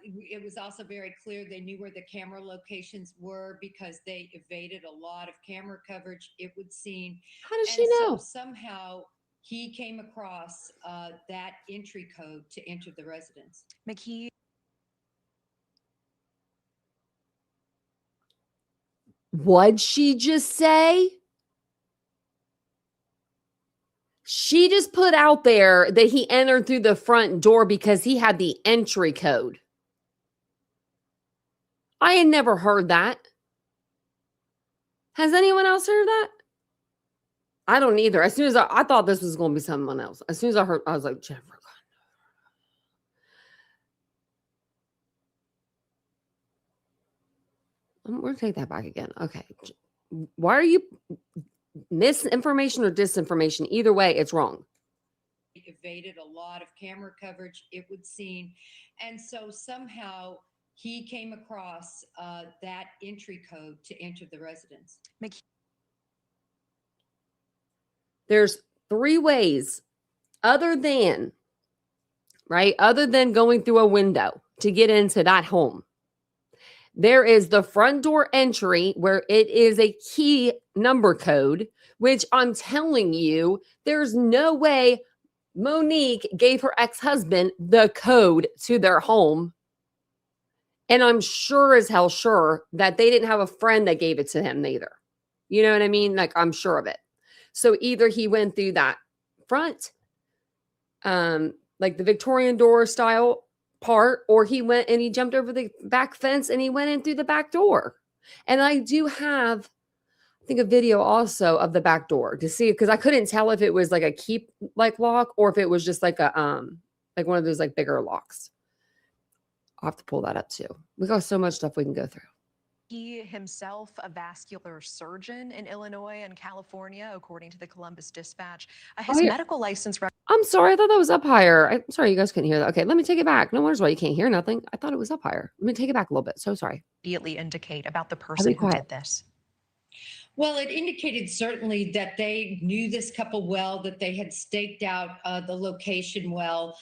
It was also very clear they knew where the camera locations were because they evaded a lot of camera coverage, it would seem. How does she know? So somehow he came across that entry code to enter the residence. McKee. What'd she just say? She just put out there that he entered through the front door because he had the entry code. I had never heard that. Has anyone else heard that? I don't either. As soon as I thought this was going to be someone else. As soon as I heard, I was like, Jennifer. We're going to take that back again. Okay. Why are you misinformation or disinformation? Either way, it's wrong. Evaded a lot of camera coverage, it would seem. And so somehow he came across that entry code to enter the residence. There's 3 ways other than going through a window to get into that home. There is the front door entry where it is a key number code, which I'm telling you, there's no way Monique gave her ex-husband the code to their home. And I'm sure as hell sure that they didn't have a friend that gave it to him either. You know what I mean? Like, I'm sure of it. So either he went through that front, like the Victorian door style part, or he went and he jumped over the back fence and he went in through the back door. And I do have, I think, a video also of the back door to see, because I couldn't tell if it was like a keep like lock or if it was just like a like one of those like bigger locks. I'll have to pull that up too. We got so much stuff we can go through. He himself a vascular surgeon in Illinois and California, according to the Columbus Dispatch. His medical license. I'm sorry, I thought that was up higher. I'm sorry you guys couldn't hear that. Okay, let me take it back. No wonders why you can't hear nothing. I thought it was up higher. Let me take it back a little bit. So sorry. Immediately indicate about the person who did this. Well, it indicated certainly that they knew this couple well, that they had staked out the location well.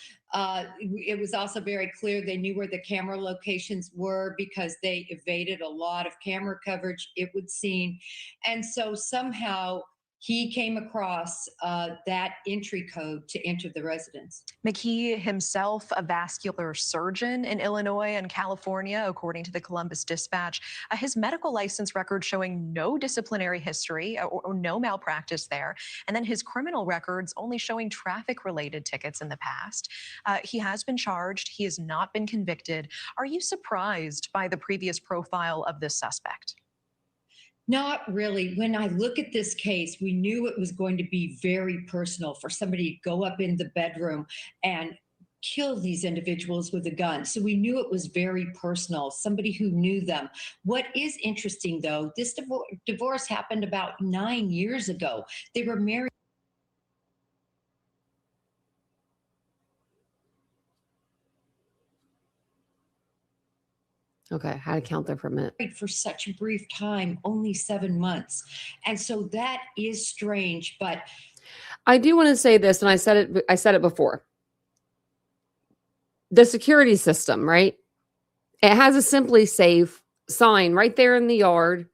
It was also very clear they knew where the camera locations were because they evaded a lot of camera coverage, it would seem. And so somehow he came across that entry code to enter the residence. McKee himself, a vascular surgeon in Illinois and California, according to the Columbus Dispatch. His medical license record showing no disciplinary history or no malpractice there. And then his criminal records only showing traffic-related tickets in the past. He has been charged. He has not been convicted. Are you surprised by the previous profile of this suspect? Not really. When I look at this case, we knew it was going to be very personal for somebody to go up in the bedroom and kill these individuals with a gun. So we knew it was very personal, somebody who knew them. What is interesting, though, this divorce happened about 9 years ago. They were married. Okay, I had to count there for a minute. For such a brief time, only 7 months. And so that is strange, but I do want to say this, and I said it before. The security system, right? It has a Simply Safe sign right there in the yard.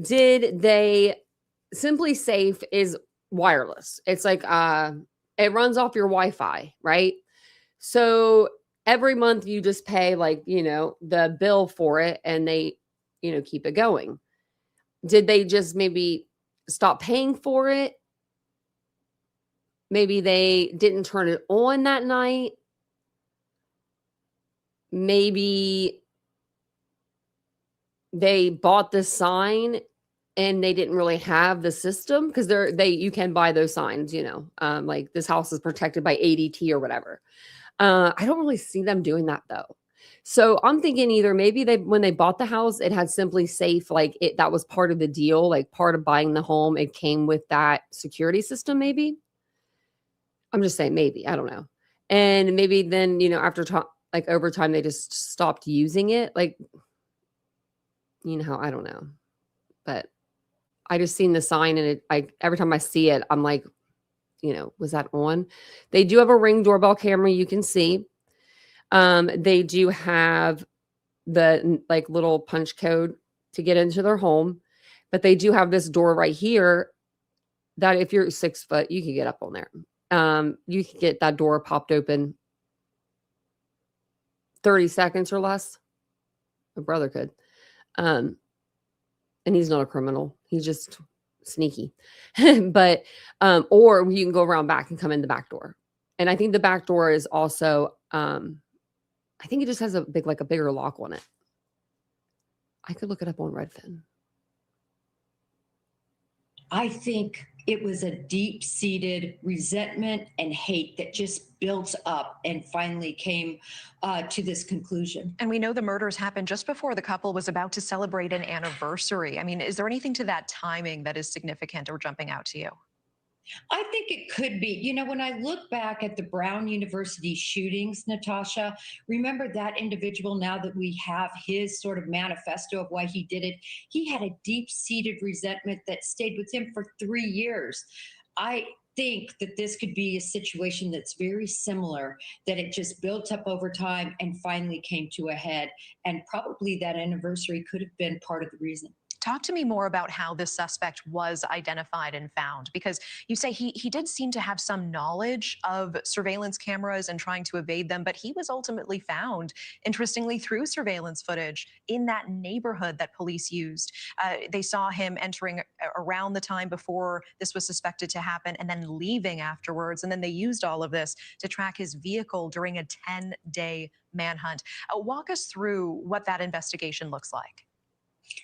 Simply Safe is wireless. It's like it runs off your Wi-Fi, right? So every month you just pay the bill for it and they, keep it going. Did they just maybe stop paying for it? Maybe they didn't turn it on that night. Maybe they bought the sign and they didn't really have the system, because you can buy those signs, like this house is protected by ADT or whatever. I don't really see them doing that though. So I'm thinking either maybe when they bought the house, it had Simply Safe, that was part of the deal, like part of buying the home. It came with that security system. Maybe. I'm just saying maybe, I don't know. And maybe then, after over time, they just stopped using it. I don't know, but I just seen the sign and every time I see it, I'm like, was that on? They do have a Ring doorbell camera you can see. They do have the little punch code to get into their home, but they do have this door right here that if you're 6 foot, you can get up on there. You can get that door popped open 30 seconds or less. My brother could. And he's not a criminal. He's just sneaky. But or you can go around back and come in the back door. And I think the back door is also I think it just has a bigger lock on it. I could look it up on Redfin. I think it was a deep-seated resentment and hate that just built up and finally came to this conclusion. And we know the murders happened just before the couple was about to celebrate an anniversary. I mean, is there anything to that timing that is significant or jumping out to you? I think it could be. When I look back at the Brown University shootings, Natasha, remember that individual, now that we have his sort of manifesto of why he did it, he had a deep-seated resentment that stayed with him for 3 years. I think that this could be a situation that's very similar, that it just built up over time and finally came to a head. And probably that anniversary could have been part of the reason. Talk to me more about how this suspect was identified and found, because you say he did seem to have some knowledge of surveillance cameras and trying to evade them, but he was ultimately found, interestingly, through surveillance footage in that neighborhood that police used. They saw him entering around the time before this was suspected to happen and then leaving afterwards. And then they used all of this to track his vehicle during a 10-day manhunt. Walk us through what that investigation looks like.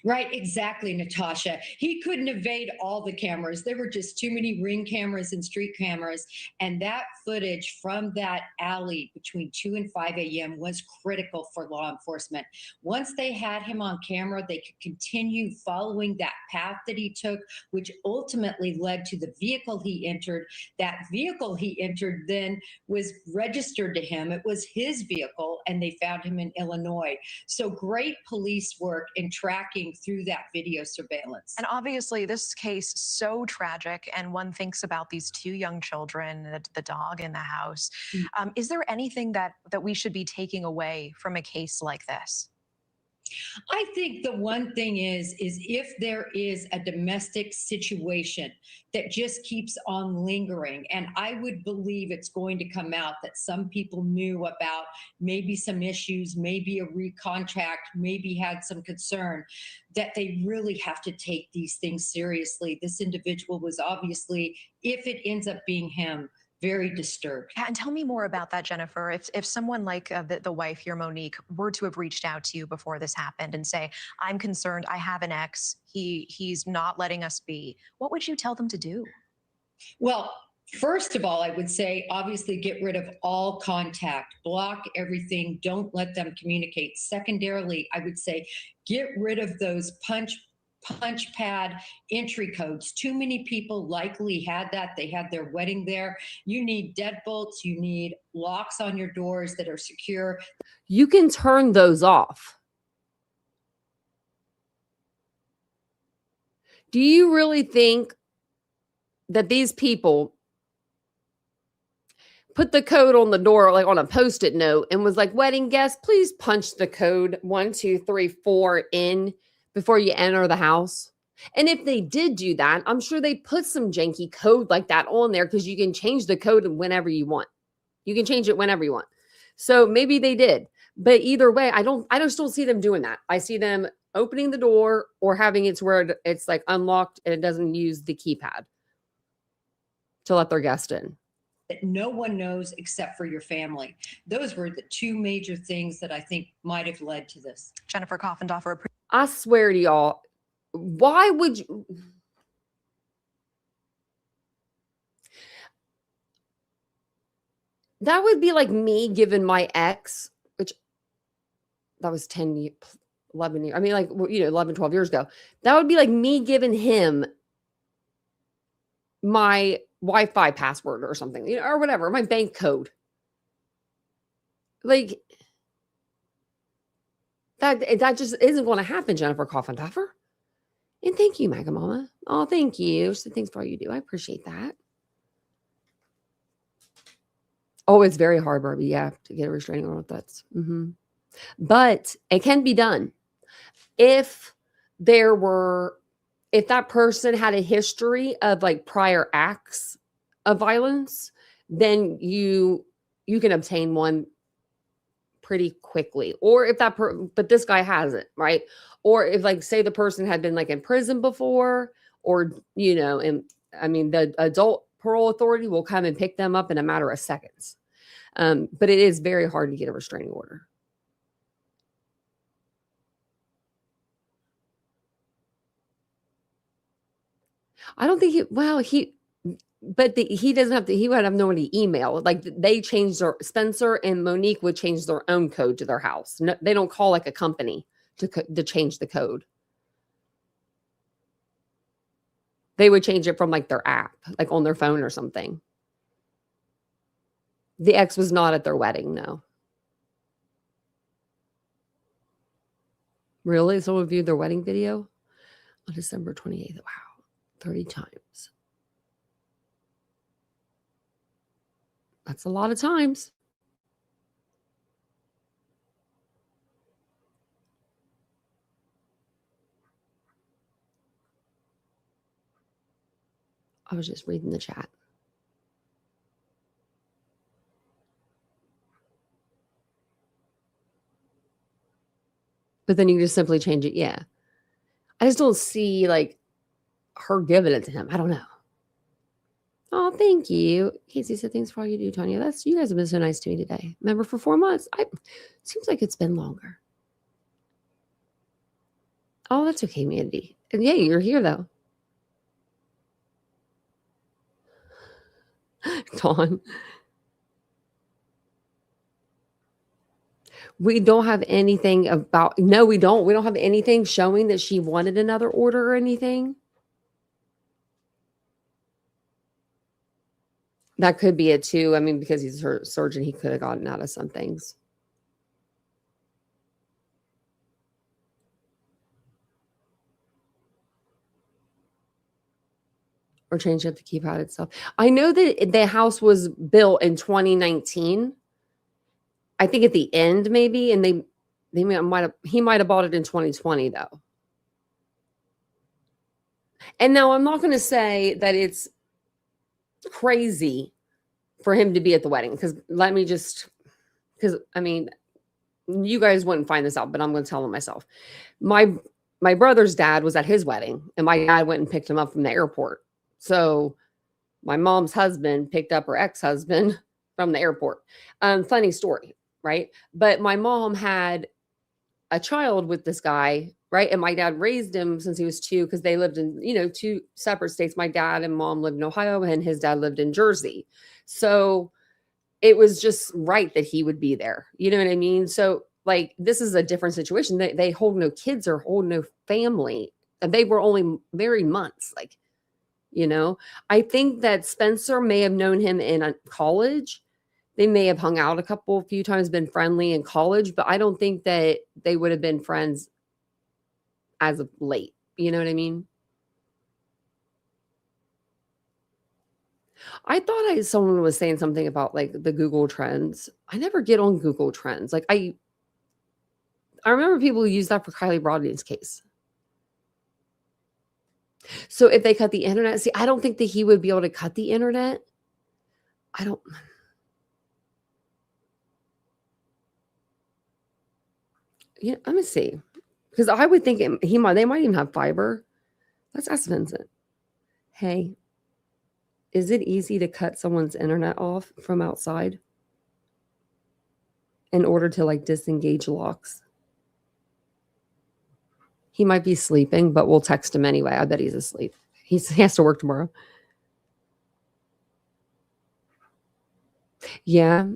Right, exactly, Natasha. He couldn't evade all the cameras. There were just too many Ring cameras and street cameras. And that footage from that alley between 2 and 5 a.m. was critical for law enforcement. Once they had him on camera, they could continue following that path that he took, which ultimately led to the vehicle he entered. That vehicle he entered then was registered to him. It was his vehicle, and they found him in Illinois. So great police work in tracking through that video surveillance. And obviously this case so tragic, and one thinks about these 2 young children, the dog in the house. Is there anything that we should be taking away from a case like this? I think the one thing is if there is a domestic situation that just keeps on lingering, and I would believe it's going to come out that some people knew about maybe some issues, maybe a recontract, maybe had some concern, that they really have to take these things seriously. This individual was obviously, if it ends up being him, very disturbed. Yeah, and tell me more about that, Jennifer. If someone like the wife here, Monique, were to have reached out to you before this happened and say, "I'm concerned. I have an ex. He's not letting us be," what would you tell them to do? Well, first of all, I would say obviously get rid of all contact, block everything, don't let them communicate. Secondarily, I would say get rid of those punch pad entry codes. Too many people likely had that. They had their wedding there. You need deadbolts, you need locks on your doors that are secure. You can turn those off. Do you really think that these people put the code on the door, like on a Post-it note, and was like, wedding guests, please punch the code 1, 2, 3, 4 in before you enter the house? And if they did do that, I'm sure they put some janky code like that on there because you can change the code whenever you want. You can change it whenever you want. So maybe they did. But either way, I just don't see them doing that. I see them opening the door or having it to where it's like unlocked and it doesn't use the keypad to let their guest in. That no one knows except for your family. Those were the two major things that I think might have led to this. Jennifer Coffendorfer. I swear to y'all, why would you? That would be like me giving my ex, which that was 10 years, 11 years. I mean, like, 11, 12 years ago. That would be like me giving him my Wi-Fi password or something, or whatever, my bank code. Like, that just isn't going to happen, Jennifer Coffendorfer. And thank you, Maga Mama. Oh, thank you. So thanks for all you do. I appreciate that. Oh, it's very hard, Barbie. Yeah, to get a restraining order with that. But it can be done. If that person had a history of like prior acts of violence, then you can obtain one pretty quickly. Or if but this guy hasn't, right? Or if, like, say the person had been like in prison before, or, and I mean, the adult parole authority will come and pick them up in a matter of seconds. But it is very hard to get a restraining order. I don't think he doesn't have to, he would have nobody email. Like, they changed Spencer and Monique would change their own code to their house. No, they don't call like a company to change the code. They would change it from like their app, like on their phone or something. The ex was not at their wedding, no. Really? Someone viewed their wedding video on December 28th. Wow. 30 times. That's a lot of times. I was just reading the chat. But then you just simply change it. Yeah. I just don't see like her giving it to him. I don't know. Oh, thank you. Casey said, thanks for all you do, Tanya. You guys have been so nice to me today. Remember, for 4 months. Seems like it's been longer. Oh, that's okay, Mandy. And yeah, you're here though. Dawn. We don't have anything about, no, we don't. We don't have anything showing that she wanted another order or anything. That could be it too. I mean, because he's a surgeon, he could have gotten out of some things. Or change up the keypad itself. I know that the house was built in 2019. I think at the end maybe, and he might have bought it in 2020 though. And now I'm not going to say that it's crazy for him to be at the wedding, because I mean, you guys wouldn't find this out, but I'm going to tell them myself. My brother's dad was at his wedding, and my dad went and picked him up from the airport. So my mom's husband picked up her ex-husband from the airport. Funny story, right? But my mom had a child with this guy, right? And my dad raised him since he was 2, because they lived in, two separate states. My dad and mom lived in Ohio, and his dad lived in Jersey. So it was just right that he would be there. You know what I mean? So like, this is a different situation. They hold no kids or hold no family. And they were only married months. Like, I think that Spencer may have known him in college. They may have hung out a few times, been friendly in college, but I don't think that they would have been friends as of late. You know what I mean? I thought someone was saying something about like the Google Trends. I never get on Google Trends. Like I remember people use that for Kylie Brodney's case. So if they cut the internet, see, I don't think that he would be able to cut the internet. Yeah, let me see. Because I would think they might even have fiber. Let's ask Vincent. Hey, is it easy to cut someone's internet off from outside in order to like disengage locks? He might be sleeping, but we'll text him anyway. I bet he's asleep. He has to work tomorrow. Yeah,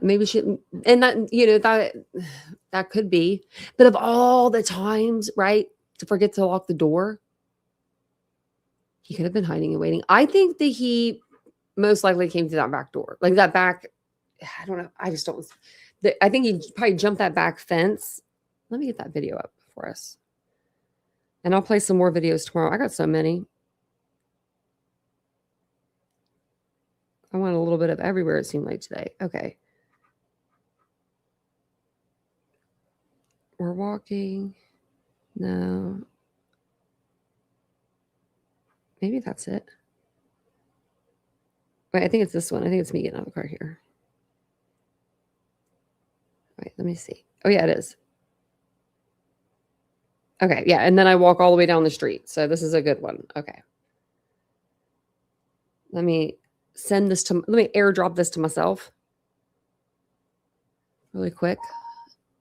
maybe she, and that, that could be. But of all the times, right, to forget to lock the door, he could have been hiding and waiting. I think that he most likely came through that back door, like that back. I don't know. I just don't. I think he probably jumped that back fence. Let me get that video up for us. And I'll play some more videos tomorrow. I got so many. I want a little bit of everywhere, it seemed like today. Okay. We're walking. No. Maybe that's it. Wait, I think it's this one. I think it's me getting out of the car here. Wait, let me see. Oh, yeah, it is. Okay, yeah, and then I walk all the way down the street. So this is a good one. Okay. Let me airdrop this to myself really quick.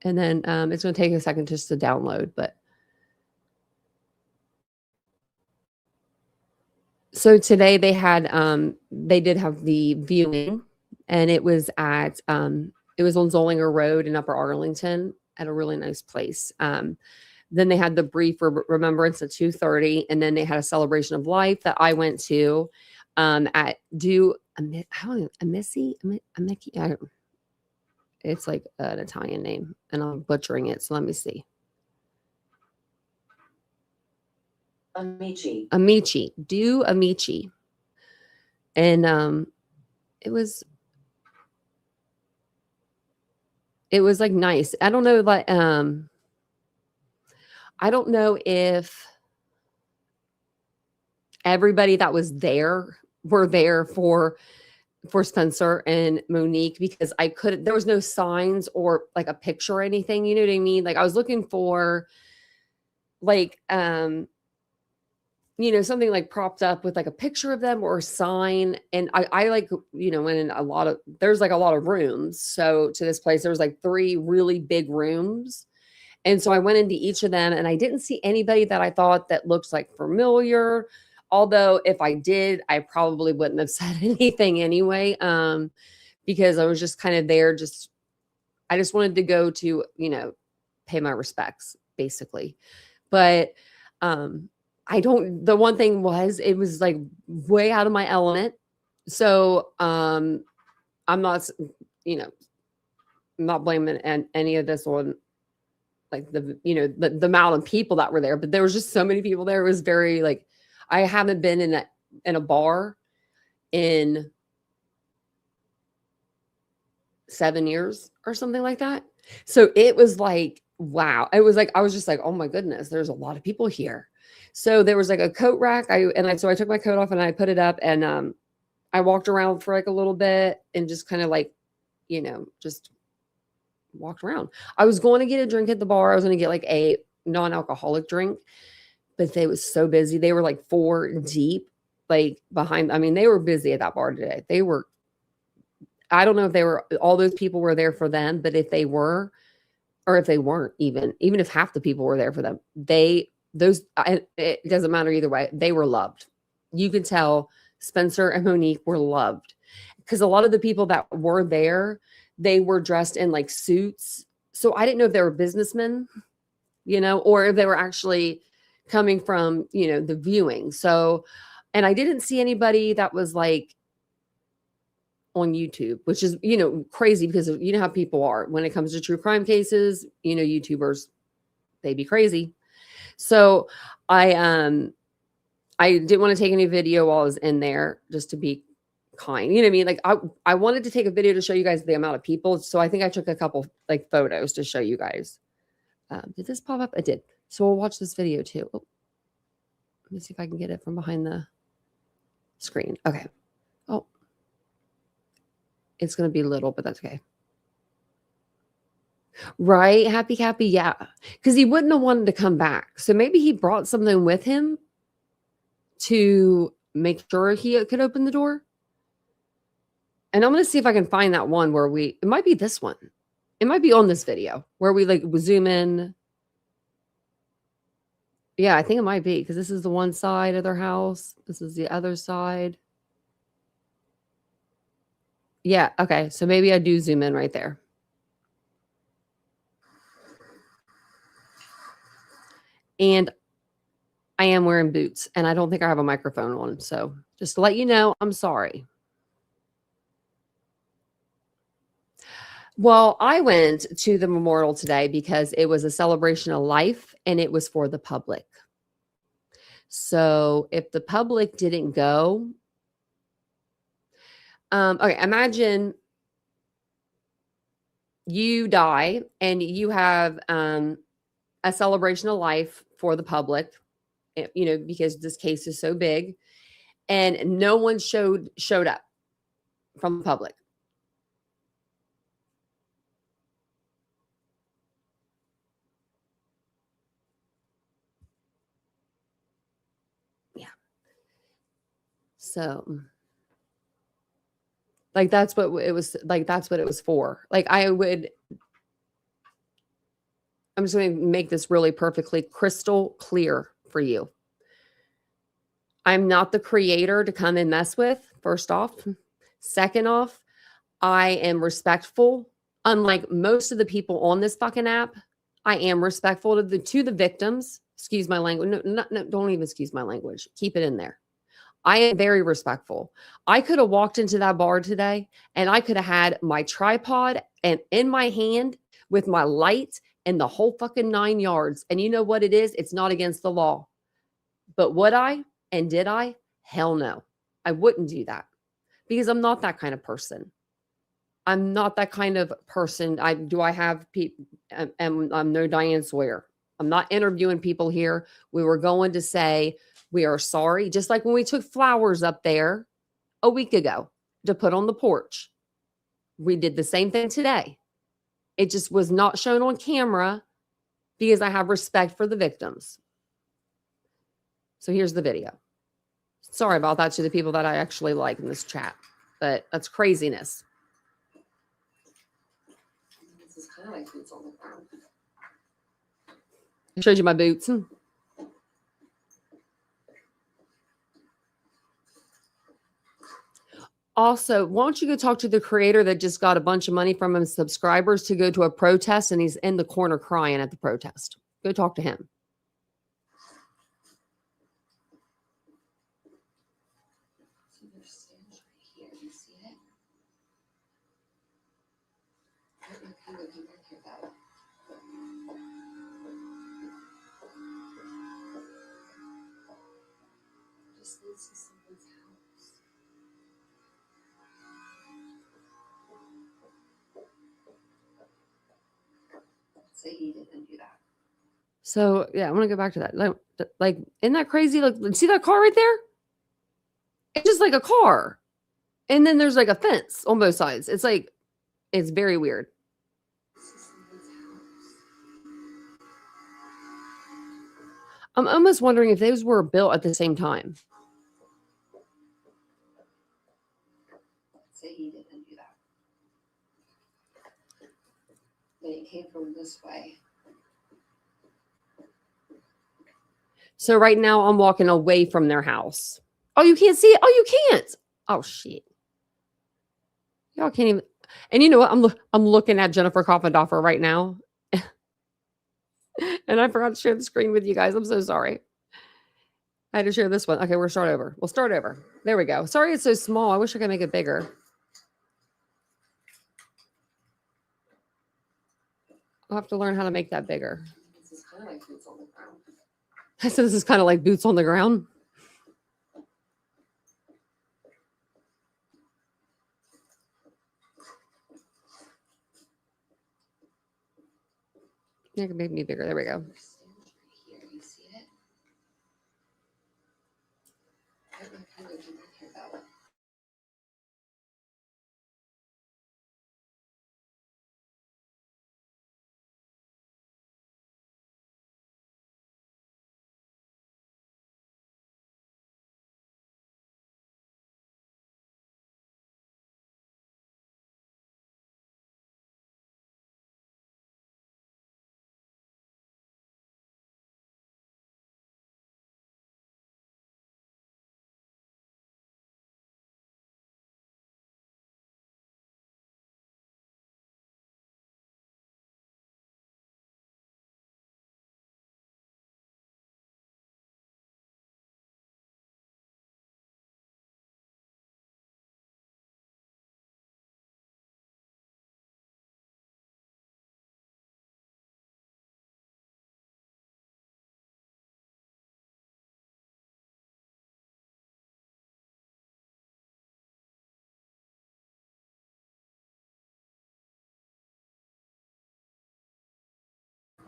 And then it's going to take a second just to download, but. So today they did have the viewing, and it was at, it was on Zollinger Road in Upper Arlington at a really nice place. Then they had the brief remembrance at 2:30, and then they had a celebration of life that I went to at it's like an Italian name, and I'm butchering it. So let me see. Amici. And it was like nice. I don't know, like I don't know if everybody that was there were there for Spencer and Monique, because there was no signs or like a picture or anything, you know what I mean? Like I was looking for like something like propped up with like a picture of them or a sign. And I like, went in there's like a lot of rooms. So to this place, there was like 3 really big rooms. And so I went into each of them, and I didn't see anybody that I thought that looked like familiar. Although if I did, I probably wouldn't have said anything anyway. Because I was just kind of there. I just wanted to go to, pay my respects basically. But, the one thing was, it was like way out of my element. So, I'm not, I'm not blaming any of this on like the amount of people that were there, but there was just so many people there. It was very like, I haven't been in a bar in 7 years or something like that. So it was like, wow. It was like, I was just like, oh my goodness, there's a lot of people here. So there was like a coat rack. So I took my coat off and I put it up, and I walked around for like a little bit and just kind of like, just walked around. I was going to get a drink at the bar. I was going to get like a non-alcoholic drink, but they was so busy. They were like 4 deep, like behind. I mean, they were busy at that bar today. I don't know if all those people were there for them, but if they were, or if they weren't, even if half the people were there for them, it doesn't matter either way. They were loved. You could tell Spencer and Monique were loved, because a lot of the people that were there, they were dressed in like suits. So I didn't know if they were businessmen, or if they were actually coming from, the viewing. So, and I didn't see anybody that was like on YouTube, which is, crazy, because you know how people are when it comes to true crime cases, YouTubers, they be crazy. So I didn't want to take any video while I was in there, just to be kind. You know what I mean? Like I wanted to take a video to show you guys the amount of people. So I think I took a couple like photos to show you guys. Did this pop up? It did. So we'll watch this video too. Oh, let me see if I can get it from behind the screen. Okay. Oh, it's going to be little, but that's okay. Right? Happy Cappy. Yeah. Because he wouldn't have wanted to come back. So maybe he brought something with him to make sure he could open the door. And I'm going to see if I can find that one where it might be this one. It might be on this video where we like zoom in. Yeah, I think it might be, because this is the one side of their house. This is the other side. Yeah. Okay. So maybe I do zoom in right there. And I am wearing boots, and I don't think I have a microphone on. So just to let you know, I'm sorry. Well, I went to the memorial today because it was a celebration of life, and it was for the public. So if the public didn't go, okay, imagine you die and you have a celebration of life for the public, because this case is so big, and no one showed up from the public. Yeah. So like that's what it was for. Like I'm just going to make this really perfectly crystal clear for you. I'm not the creator to come and mess with, first off. Second off, I am respectful. Unlike most of the people on this fucking app, I am respectful to the victims. Excuse my language. No, don't even excuse my language. Keep it in there. I am very respectful. I could have walked into that bar today and I could have had my tripod and in my hand with my light and the whole fucking 9 yards. And you know what it is? It's not against the law. But would I? And did I? Hell no. I wouldn't do that, because I'm not that kind of person. I'm not that kind of person. I'm no Diane Sawyer. I'm not interviewing people here. We were going to say we are sorry, just like when we took flowers up there a week ago to put on the porch. We did the same thing today. It just was not shown on camera because I have respect for the victims. So here's the video. Sorry about that to the people that I actually like in this chat, but that's craziness. This is kind of like boots on the ground. I showed you my boots. Also, why don't you go talk to the creator that just got a bunch of money from his subscribers to go to a protest, and he's in the corner crying at the protest. Go talk to him. Say he didn't do that. So yeah, I want to go back to that. Like, isn't that crazy? Like, see that car right there? It's just like a car, and then there's like a fence on both sides. It's like, it's very weird. I'm almost wondering if those were built at the same time. Say he didn't do that. They came from this way. So right now I'm walking away from their house. Oh, you can't see it? Oh, you can't. Oh, shit. Y'all can't even. And you know what? I'm looking at Jennifer Koffendorfer right now. And I forgot to share the screen with you guys. I'm so sorry. I had to share this one. Okay, we'll start over. We'll start over. There we go. Sorry it's so small. I wish I could make it bigger. I'll have to learn how to make that bigger. This is kind of like boots on the ground. I said this is kind of like boots on the ground. Yeah, it can make me bigger. There we go. You see it?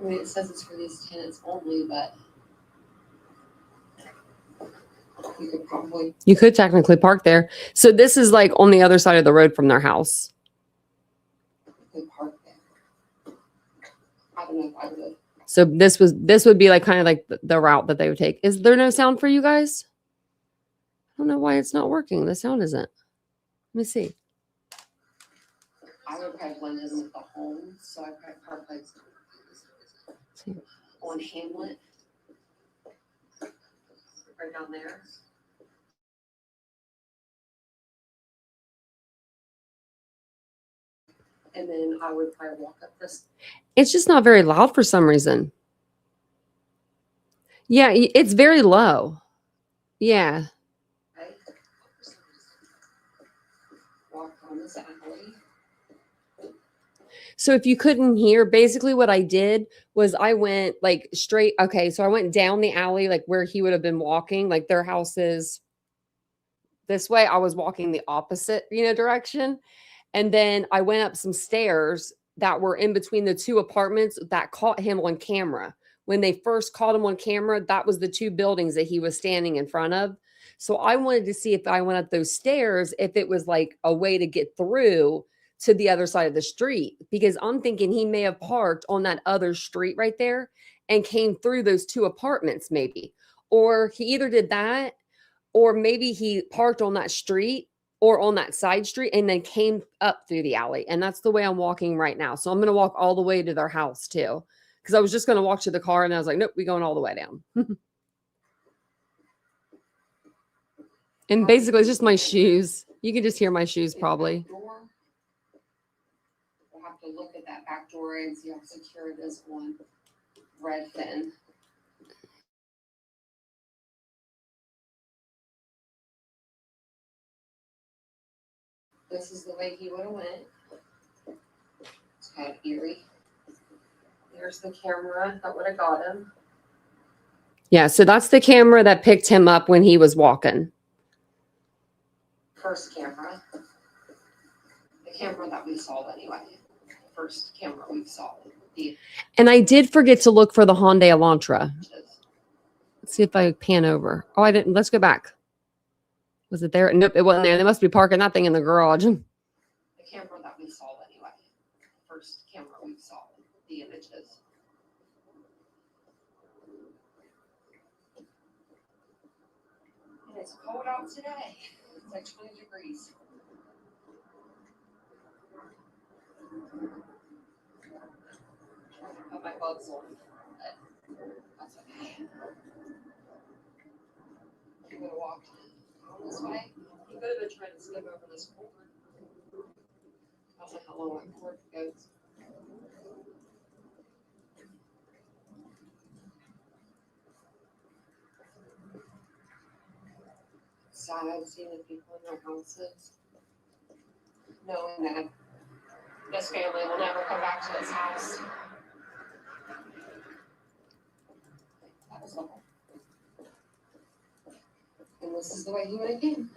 I mean, it says it's for these tenants only, but you could technically park there. So this is like on the other side of the road from their house. You could park there. I don't know if I would. So this would be like kind of like the route that they would take. Is there no sound for you guys? I don't know why it's not working. The sound isn't. Let me see. I would probably blend in with the home, so I probably park like on Hamlet, right down there. And then I would probably walk up this. It's just not very loud for some reason. Yeah, it's very low. Yeah. Walk on this alley. So if you couldn't hear, basically what I did was I went like straight. Okay, so I went down the alley, like where he would have been walking, like their house is this way. I was walking the opposite, direction. And then I went up some stairs that were in between the two apartments that caught him on camera. When they first caught him on camera, that was the two buildings that he was standing in front of. So I wanted to see if I went up those stairs, if it was like a way to get through to the other side of the street, because I'm thinking he may have parked on that other street right there and came through those two apartments maybe. Or he either did that, or maybe he parked on that street or on that side street and then came up through the alley. And that's the way I'm walking right now. So I'm going to walk all the way to their house too. Because I was just going to walk to the car and I was like, nope, we're going all the way down. And basically it's just my shoes. You can just hear my shoes probably. We'll have to look at that back door and see how secure it is on Redfin. This is the way he would have went. It's kind of eerie. There's the camera that would have got him. Yeah, so that's the camera that picked him up when he was walking. First camera. The camera that we saw anyway. First camera we saw. And I did forget to look for the Hyundai Elantra. Let's see if I pan over. Oh, I didn't. Let's go back. Was it there? Nope, it wasn't there. They must be parking that thing in the garage. The camera that we saw anyway. First camera we saw the images. It's cold out today. It's like 20 degrees. Got my bugs on. That's okay. I'm gonna walk this way. You could have been trying to skip over this cord. I don't know how long that cord goes. Sad seeing the people in their houses, knowing that this family will never come back to this house. That was all. And this is the way he went again.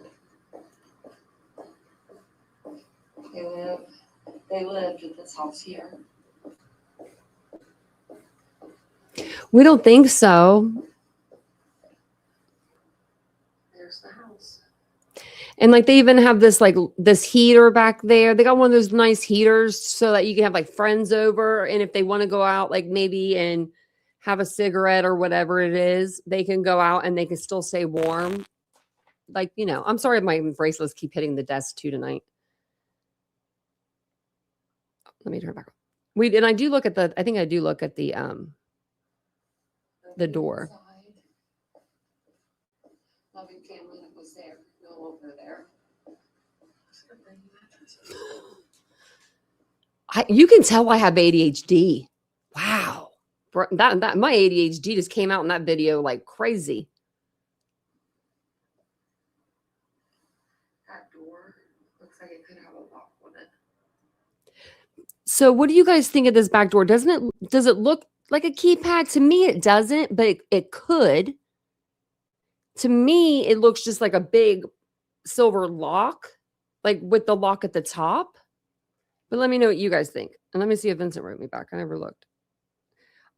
They lived at this house here. We don't think so. There's the house. And like they even have this like this heater back there. They got one of those nice heaters so that you can have like friends over. And if they want to go out like maybe and have a cigarette or whatever it is, they can go out and they can still stay warm. Like, you know, I'm sorry if my bracelets keep hitting the desk too tonight. Let me turn it back on. And I do look at I think I do look at the door. Loving family that was there, no longer there. You can tell I have ADHD. Wow. That my ADHD just came out in that video like crazy. That door looks like it could have a lock on it. So what do you guys think of this back door? Does it look like a keypad? To me, it doesn't, but it could. To me, it looks just like a big silver lock, like with the lock at the top. But let me know what you guys think. And let me see if Vincent wrote me back. I never looked.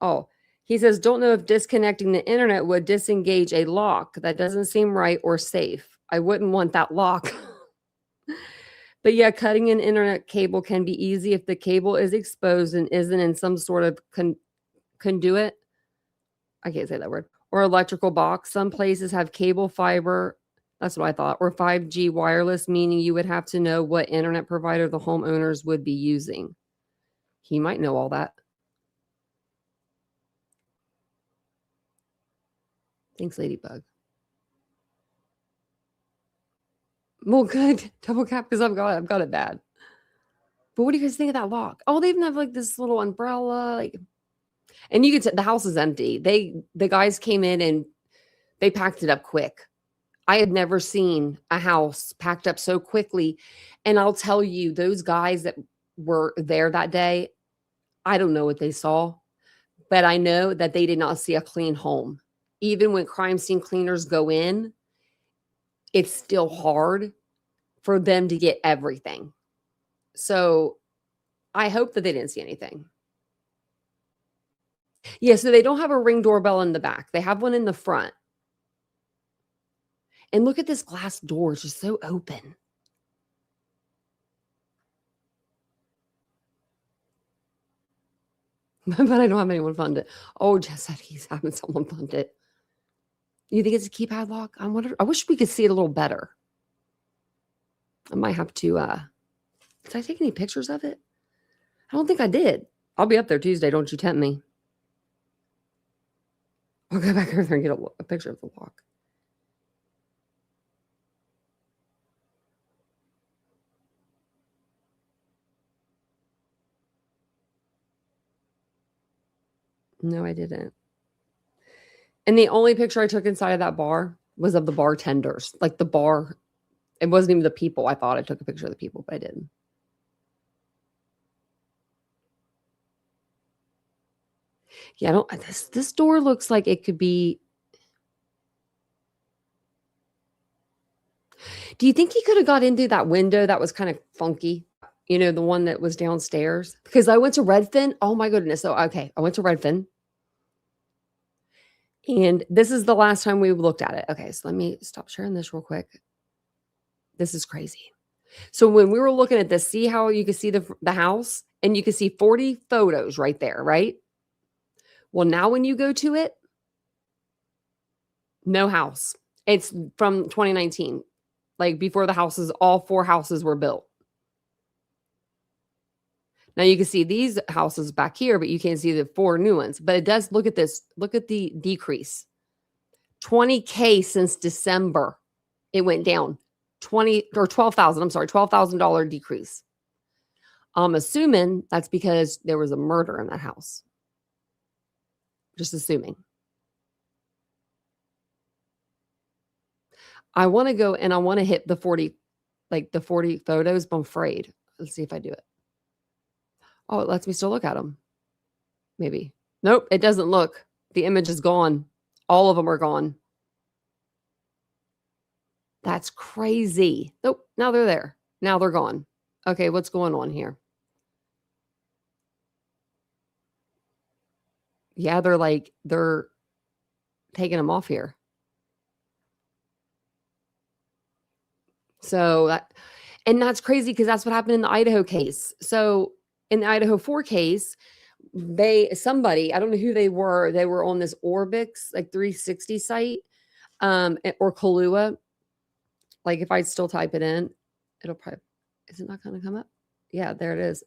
Oh, he says, don't know if disconnecting the internet would disengage a lock. That doesn't seem right or safe. I wouldn't want that lock. But yeah, cutting an internet cable can be easy if the cable is exposed and isn't in some sort of conduit. I can't say that word. Or electrical box. Some places have cable fiber. That's what I thought. Or 5G wireless, meaning you would have to know what internet provider the homeowners would be using. He might know all that. Thanks, Ladybug. Well, good. Double cap because I've got it bad. But what do you guys think of that lock? Oh, they even have like this little umbrella, like, and you can tell the house is empty. The guys came in and they packed it up quick. I had never seen a house packed up so quickly. And I'll tell you, those guys that were there that day, I don't know what they saw, but I know that they did not see a clean home. Even when crime scene cleaners go in, it's still hard for them to get everything. So I hope that they didn't see anything. Yeah, so they don't have a Ring doorbell in the back. They have one in the front. And look at this glass door. It's just so open. But I don't have anyone fund it. Oh, Jess said he's having someone fund it. You think it's a keypad lock? I wish we could see it a little better. I might have to, did I take any pictures of it? I don't think I did. I'll be up there Tuesday. Don't you tempt me. I'll go back over there and get a picture of the lock. No, I didn't. And the only picture I took inside of that bar was of the bartenders. Like the bar. It wasn't even the people. I thought I took a picture of the people, but I didn't. Yeah, this door looks like it could be. Do you think he could have got in through that window that was kind of funky? You know, the one that was downstairs. Because I went to Redfin. Oh my goodness. So, okay, I went to Redfin. And this is the last time we looked at it. Okay, so let me stop sharing this real quick. This is crazy. So when we were looking at this, see how you can see the house? And you can see 40 photos right there, right? Well, now when you go to it, no house. It's from 2019, like before the houses, all 4 houses were built. Now you can see these houses back here, but you can't see the 4 new ones. But it does, look at this. Look at the decrease. 20K since December. It went down 20 or 12,000. I'm sorry, $12,000 decrease. I'm assuming that's because there was a murder in that house. Just assuming. I want to go and I want to hit the 40, like the 40 photos, but I'm afraid. Let's see if I do it. Oh, it lets me still look at them. Maybe. Nope, it doesn't look. The image is gone. All of them are gone. That's crazy. Nope, now they're there. Now they're gone. Okay, what's going on here? Yeah, they're taking them off here. So and that's crazy because that's what happened in the Idaho case. So in the Idaho 4 case, somebody, I don't know who they were on this Orbix, like 360 site, or Kahlua. Like if I still type it in, it'll probably, is it not going to come up? Yeah, there it is.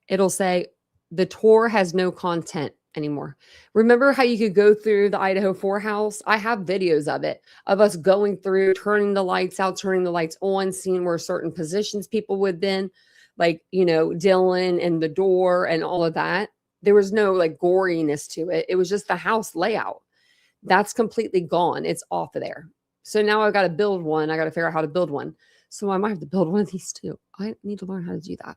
It'll say the tour has no content anymore. Remember how you could go through the Idaho 4 house? I have videos of it, of us going through, turning the lights out, turning the lights on, seeing where certain positions people would have been, like, you know, Dylan and the door and all of that. There was no like goriness to it. It was just the house layout. That's completely gone. It's off of there. So now I've got to build one. I got to figure out how to build one. So I might have to build one of these too. I need to learn how to do that.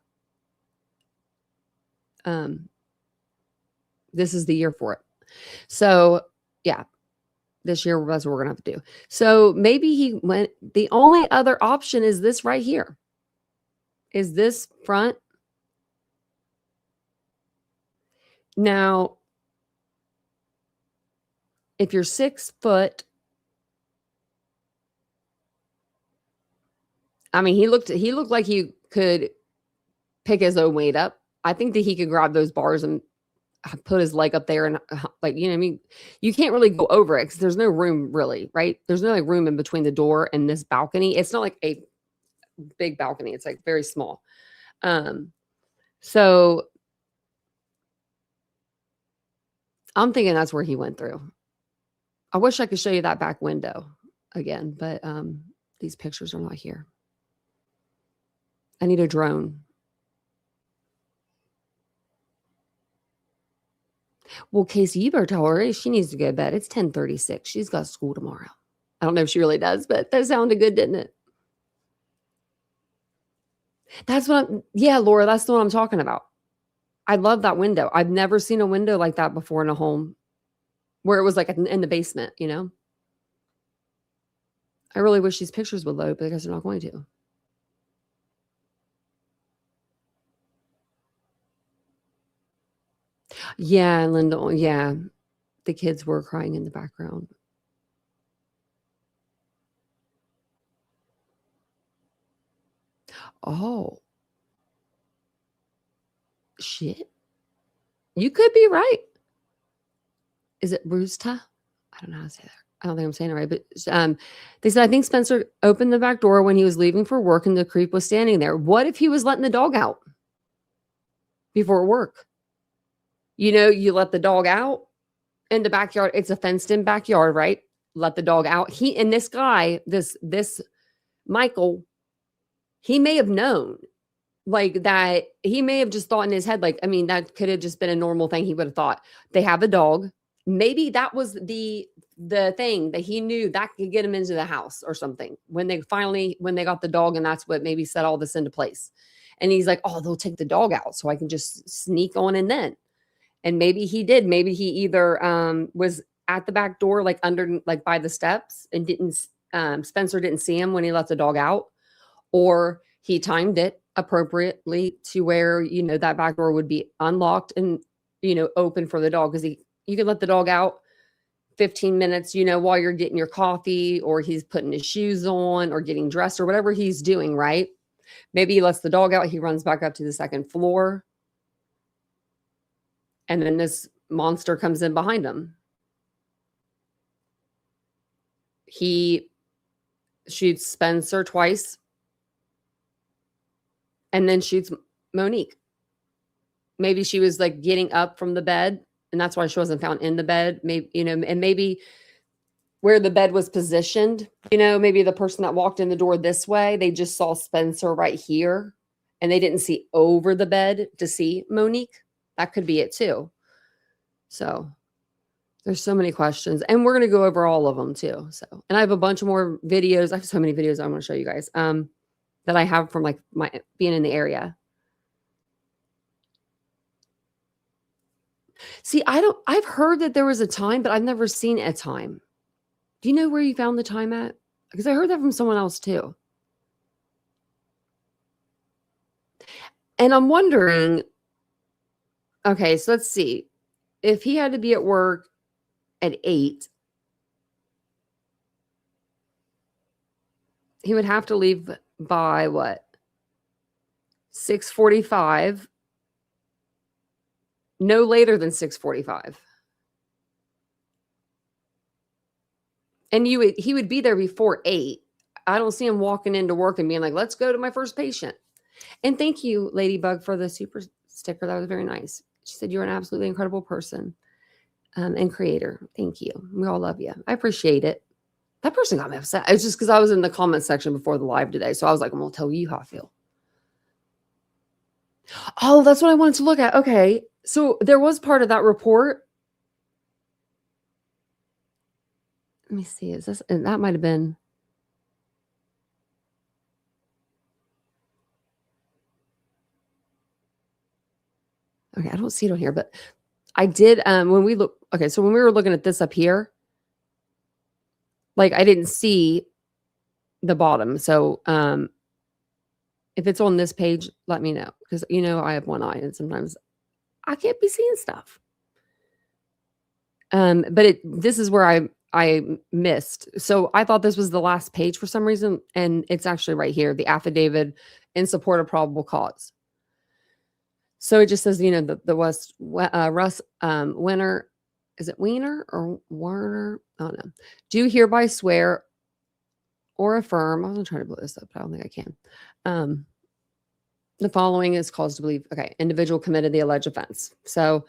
This is the year for it. So yeah, this year that's what we're gonna have to do. So maybe he went, the only other option is this right here. Is this front. Now, if you're 6 foot, I mean, he looked like he could pick his own weight up. I think that he could grab those bars and put his leg up there and like, you know what I mean? You can't really go over it because there's no room really, right? There's no like room in between the door and this balcony. It's not like a big balcony. It's like very small. So I'm thinking that's where he went through. I wish I could show you that back window again, but these pictures are not here. I need a drone. Well, Casey, you better tell her she needs to go to bed. It's 10:36. She's got school tomorrow. I don't know if she really does, but that sounded good, didn't it? That's what yeah, Laura, that's the one I'm talking about. I love that window. I've never seen a window like that before in a home where it was like in the basement, you know? I really wish these pictures would load, but I guess they're not going to. Yeah, Linda, yeah. The kids were crying in the background. Oh. Shit. You could be right. Is it Roosta? I don't know how to say that. I don't think I'm saying it right, but they said, I think Spencer opened the back door when he was leaving for work and the creep was standing there. What if he was letting the dog out before work? You know, you let the dog out in the backyard. It's a fenced in backyard, right? Let the dog out. And this guy, this Michael, he may have known like that. He may have just thought in his head, like, I mean, that could have just been a normal thing. He would have thought they have a dog. Maybe that was the thing that he knew that could get him into the house or something when they got the dog, and that's what maybe set all this into place. And he's like, oh, they'll take the dog out so I can just sneak on in then. And maybe he did. Maybe he either was at the back door, like under, like by the steps, and Spencer didn't see him when he let the dog out, or he timed it appropriately to where, you know, that back door would be unlocked and, you know, open for the dog. Because you could let the dog out 15 minutes, you know, while you're getting your coffee or he's putting his shoes on or getting dressed or whatever he's doing, right? Maybe he lets the dog out. He runs back up to the second floor. And then this monster comes in behind him. He shoots Spencer twice and then shoots Monique. Maybe she was like getting up from the bed and that's why she wasn't found in the bed. Maybe, you know, and maybe where the bed was positioned, you know, maybe the person that walked in the door this way, they just saw Spencer right here and they didn't see over the bed to see Monique. That could be it too. So there's so many questions and we're going to go over all of them too. So, and I have a bunch of more videos. I have so many videos I want to show you guys that I have from like my being in the area. See, I've heard that there was a time, but I've never seen a time. Do you know where you found the time at? Because I heard that from someone else too. And I'm wondering, okay, so let's see. If he had to be at work at 8, he would have to leave by what? 6:45. No later than 6:45. And he would be there before 8. I don't see him walking into work and being like, let's go to my first patient. And thank you, Ladybug, for the super sticker. That was very nice. She said, you're an absolutely incredible person and creator. Thank you. We all love you. I appreciate it. That person got me upset. It's just because I was in the comment section before the live today. So I was like, I'm going to tell you how I feel. Oh, that's what I wanted to look at. Okay. So there was part of that report. Let me see. Is this, and that might have been. Okay. I don't see it on here, but I did, when we look, okay. So when we were looking at this up here, like I didn't see the bottom. So, if it's on this page, let me know. Because, you know, I have one eye and sometimes I can't be seeing stuff. But this is where I missed. So I thought this was the last page for some reason. And it's actually right here, the affidavit in support of probable cause. So it just says, you know, the Russ Winner, is it Wiener or Warner? I don't know. Do hereby swear or affirm. I'm going to try to blow this up, but I don't think I can. The following is cause to believe, okay, individual committed the alleged offense. So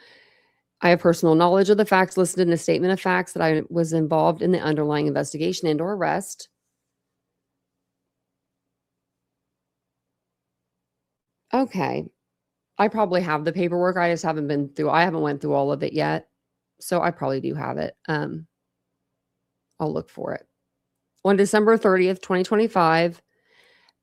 I have personal knowledge of the facts listed in the statement of facts that I was involved in the underlying investigation and or arrest. Okay. I probably have the paperwork. I just haven't been through, I haven't went through all of it yet. So I probably do have it. I'll look for it. On December 30th, 2025,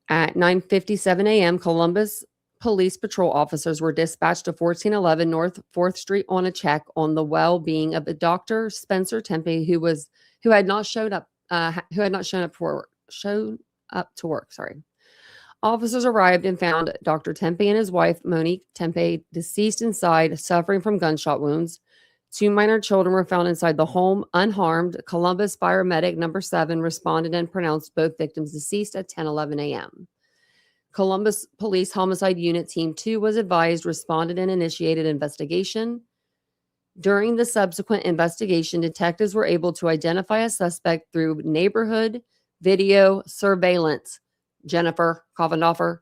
at 9:57 a.m., Columbus Police Patrol officers were dispatched to 1411 North 4th Street on a check on the well-being of a Dr. Spencer Tepe, who had not shown up to work. Sorry. Officers arrived and found Dr. Tepe and his wife, Monique Tepe, deceased inside, suffering from gunshot wounds. 2 minor children were found inside the home, unharmed. Columbus Fire Medic number 7 responded and pronounced both victims deceased at 10:11 a.m. Columbus Police Homicide Unit Team 2 was advised, responded, and initiated investigation. During the subsequent investigation, detectives were able to identify a suspect through neighborhood video surveillance. Jennifer Kovendorfer.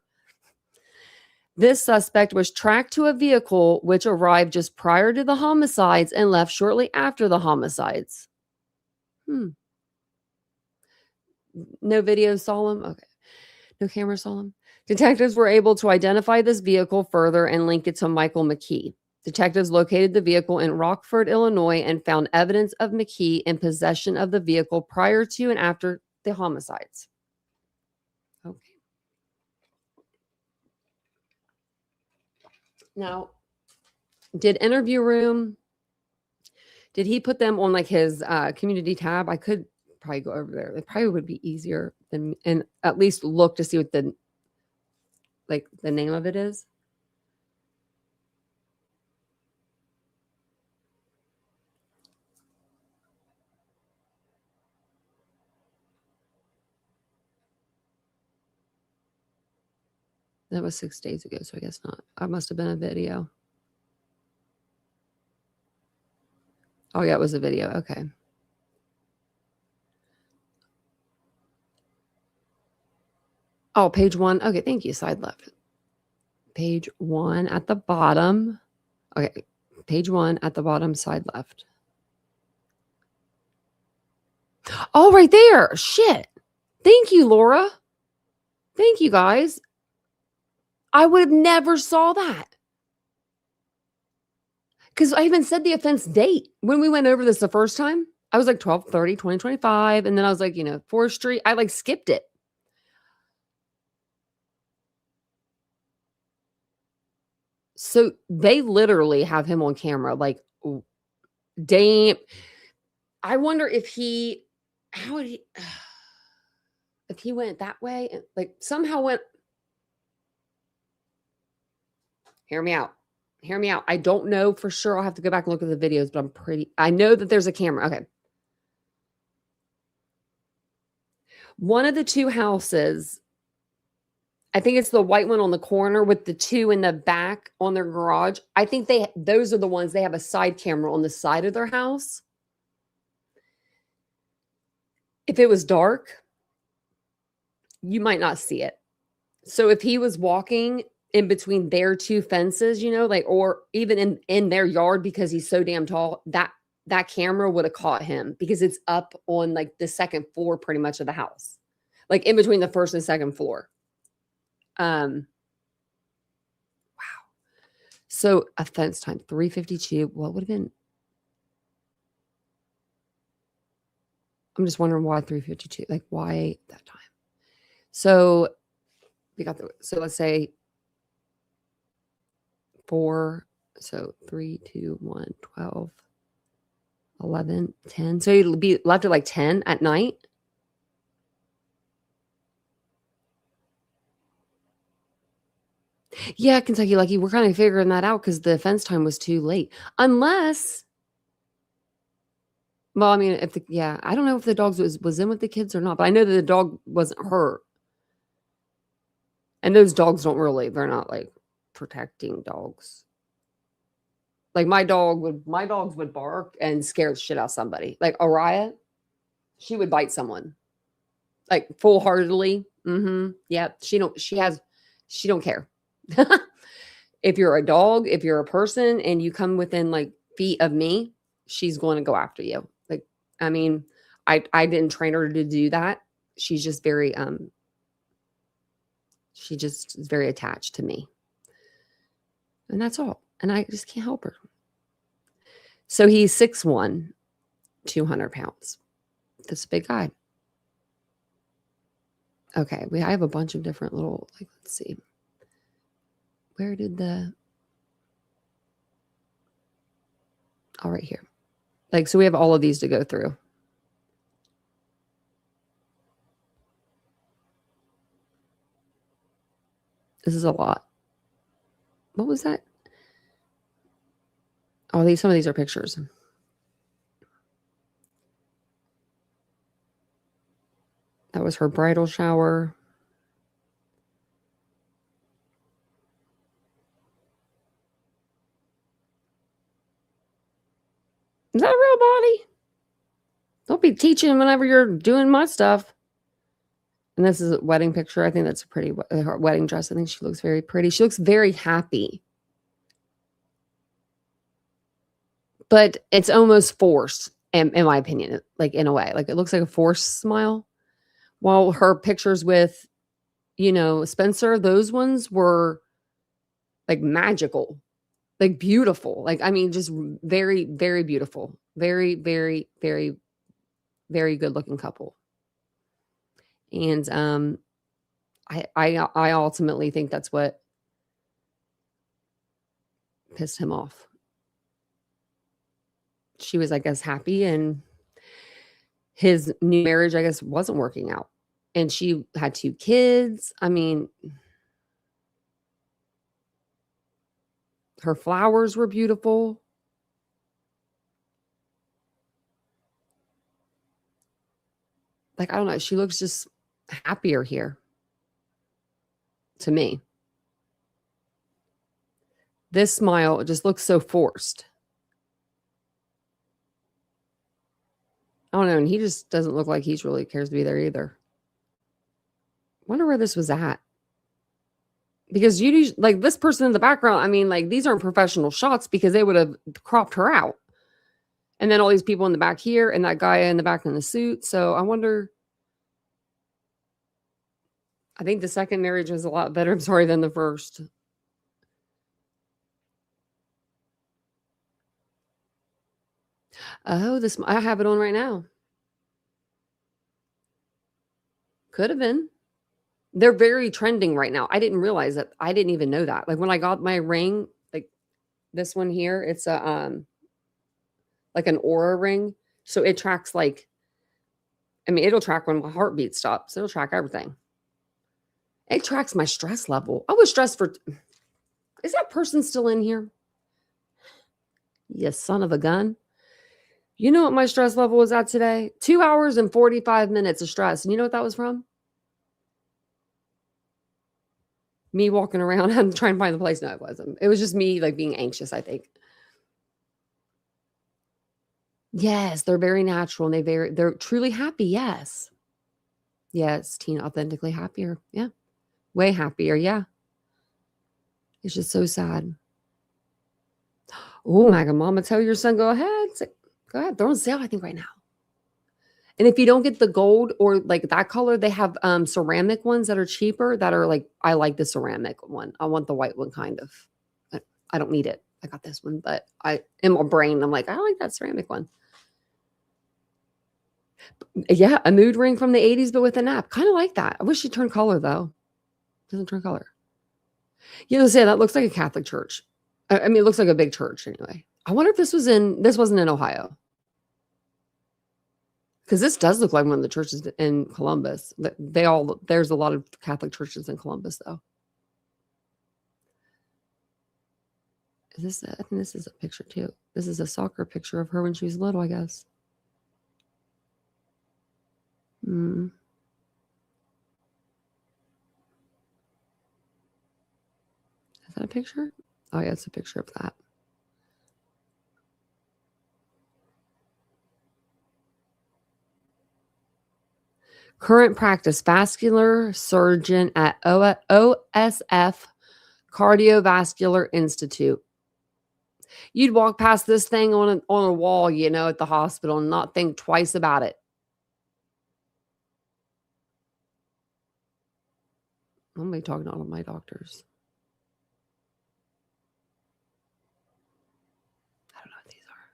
This suspect was tracked to a vehicle which arrived just prior to the homicides and left shortly after the homicides. No video saw him? Okay. No camera saw him? Detectives were able to identify this vehicle further and link it to Michael McKee. Detectives located the vehicle in Rockford, Illinois, and found evidence of McKee in possession of the vehicle prior to and after the homicides. Okay. Now, did Interview Room, did he put them on like his community tab? I could probably go over there. It probably would be easier than, and at least look to see what like the name of it is. That was 6 days ago, so I guess not. I must have been a video. Oh, yeah, it was a video. Okay. Oh, page 1. Okay, thank you. Side left. Page 1 at the bottom. Okay, page 1 at the bottom, side left. Oh, right there. Shit. Thank you, Laura. Thank you, guys. I would have never saw that. Because I even said the offense date. When we went over this the first time, I was like 12/30/2025. And then I was like, 4th Street. I like skipped it. So they literally have him on camera. Like, damn. I wonder if he went that way, like somehow went. Hear me out. I don't know for sure. I'll have to go back and look at the videos, but I know that there's a camera. Okay. One of the two houses, I think it's the white one on the corner with the two in the back on their garage. I think those are the ones, they have a side camera on the side of their house. If it was dark, you might not see it. So if he was walking in between their two fences, or even in their yard, because he's so damn tall, that camera would have caught him, because it's up on like the second floor pretty much of the house, like in between the first and second floor. Wow. So offense time 3:52. What would have been? I'm just wondering why 3:52. Like, why that time? So we got so let's say 4. So 3, 2, 1, 12, 11, 10. So it'll be left at like 10 at night. Yeah, Kentucky Lucky. We're kind of figuring that out because the offense time was too late. Unless, well, I mean, I don't know if the dog was in with the kids or not, but I know that the dog wasn't hurt. And those dogs they're not like protecting dogs. Like my dogs would bark and scare the shit out of somebody. Like Araya, she would bite someone. Like full-heartedly. Yeah, she don't care. If you're a dog, if you're a person and you come within like feet of me, she's going to go after you. Like, I mean, I didn't train her to do that. She's just very she just is very attached to me. And that's all. And I just can't help her. So he's 6'1", 200 pounds. That's a big guy. Okay, I have a bunch of different little, like, let's see. Where did right here. Like, so we have all of these to go through. This is a lot. What was that? Oh, some of these are pictures. That was her bridal shower. Is that a real body? Don't be teaching whenever you're doing my stuff. And this is a wedding picture. I think that's a pretty her wedding dress. I think she looks very pretty. She looks very happy. But it's almost forced, in my opinion, like in a way. Like it looks like a forced smile. While her pictures with, Spencer, those ones were like magical, like beautiful. Like, I mean, just very, very beautiful. Very, very, very, very good looking couple. And I ultimately think that's what pissed him off. She was, I guess, happy, and his new marriage, I guess, wasn't working out. And she had 2 kids. I mean, Her flowers were beautiful. Like, I don't know. She looks just happier here to me. This smile just looks so forced. I don't know. And he just doesn't look like he's really cares to be there either. Wonder where this was at. Because you like this person in the background, I mean, like these aren't professional shots because they would have cropped her out. And then all these people in the back here and that guy in the back in the suit. So I wonder. I think the second marriage was a lot better, I'm sorry, than the first. Oh, this I have it on right now. Could have been. They're very trending right now. I didn't realize that. I didn't even know that. Like when I got my ring, like this one here, it's a like an aura ring. So it tracks like, I mean, it'll track when my heartbeat stops. It'll track everything. It tracks my stress level. I was stressed for, is that person still in here? You son of a gun. You know what my stress level was at today? 2 hours and 45 minutes of stress. And you know what that was from? Me walking around and trying to find the place. No, it wasn't. It was just me like being anxious, I think. Yes, they're very natural and they're truly happy. Yes. Yes, Tina, authentically happier. Yeah. Way happier. Yeah. It's just so sad. Oh, my God, Mama, tell your son, go ahead. Go ahead. They're on sale, I think, right now. And if you don't get the gold or like that color, they have ceramic ones that are cheaper that are like, I like the ceramic one. I want the white one kind of. I don't need it. I got this one, but in my brain, I'm like, I like that ceramic one. Yeah, a mood ring from the 80s, but with an app. Kind of like that. I wish it turned color, though. Doesn't turn color. You know, say that looks like a Catholic church. I mean, it looks like a big church anyway. I wonder if this wasn't in Ohio. Because this does look like one of the churches in Columbus. There's a lot of Catholic churches in Columbus, though. I think this is a picture, too. This is a soccer picture of her when she was little, I guess. Is that a picture? Oh, yeah, it's a picture of that. Current practice, vascular surgeon at OSF Cardiovascular Institute. You'd walk past this thing on a wall, you know, at the hospital and not think twice about it. I'm going to be talking to all of my doctors. I don't know what these are.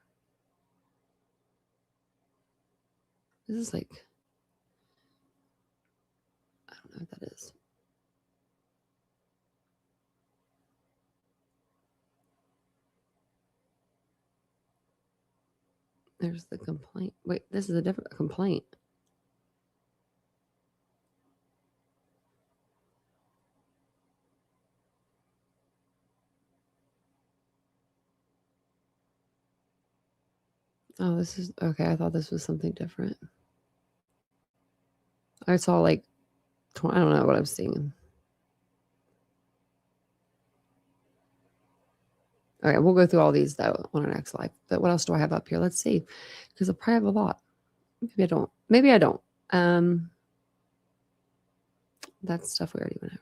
This is like, I don't know what that is. There's the complaint. Wait, this is a different complaint. Oh, this is okay. I thought this was something different. I saw like, I don't know what I'm seeing. Okay, we'll go through all these though on our next live. But what else do I have up here? Let's see, because I probably have a lot. Maybe I don't. Maybe I don't. That's stuff we already went over.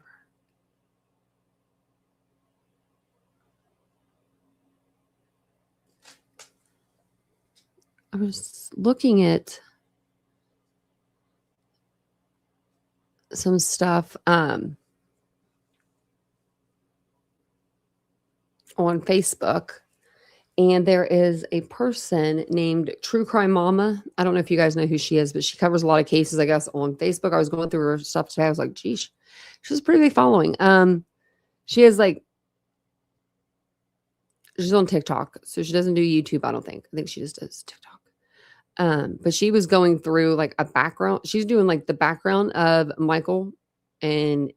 I was looking at some stuff on Facebook, and there is a person named True Crime Mama. I don't know if you guys know who she is, but she covers a lot of cases, I guess, on Facebook. I was going through her stuff today. I was like, geez, she's a pretty big following. She has like, she's on TikTok, so she doesn't do YouTube, I don't think. I think she just does TikTok. But she was going through like a background. She's doing like the background of Michael, and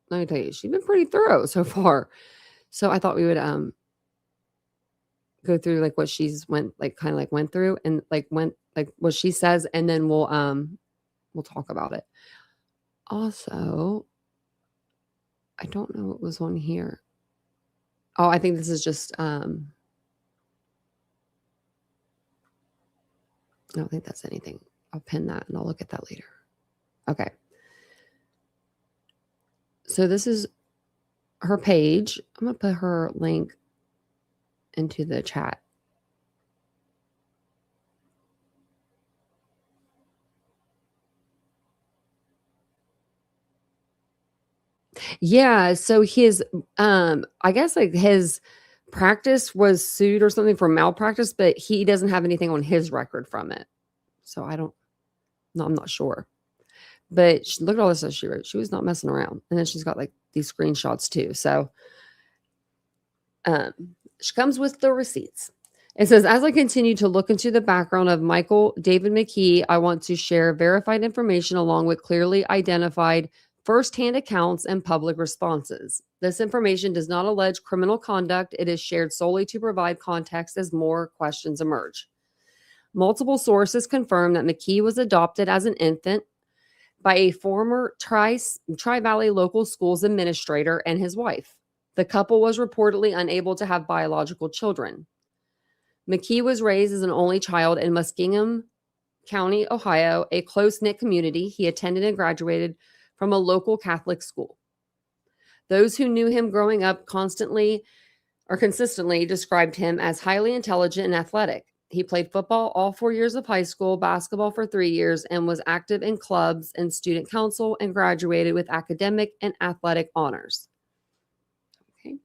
let me tell you, she's been pretty thorough so far. So I thought we would go through like what she's went through and like what she says, and then we'll talk about it. Also, I don't know what was on here. Oh, I think this is just I don't think that's anything. I'll pin that and I'll look at that later. Okay. So this is her page. I'm going to put her link into the chat. Yeah, so his I guess like his practice was sued or something for malpractice, but he doesn't have anything on his record from it. So I'm not sure. But look at all this stuff she wrote. She was not messing around. And then she's got like these screenshots too. So she comes with the receipts. It says, as I continue to look into the background of Michael David McKee, I want to share verified information along with clearly identified firsthand accounts and public responses. This information does not allege criminal conduct. It is shared solely to provide context as more questions emerge. Multiple sources confirm that McKee was adopted as an infant by a former Tri-Valley local schools administrator and his wife. The couple was reportedly unable to have biological children. McKee was raised as an only child in Muskingum County, Ohio, a close-knit community. He attended and graduated from a local Catholic school. Those who knew him growing up consistently described him as highly intelligent and athletic. He played football all 4 years of high school, basketball for 3 years, and was active in clubs and student council and graduated with academic and athletic honors. Okay.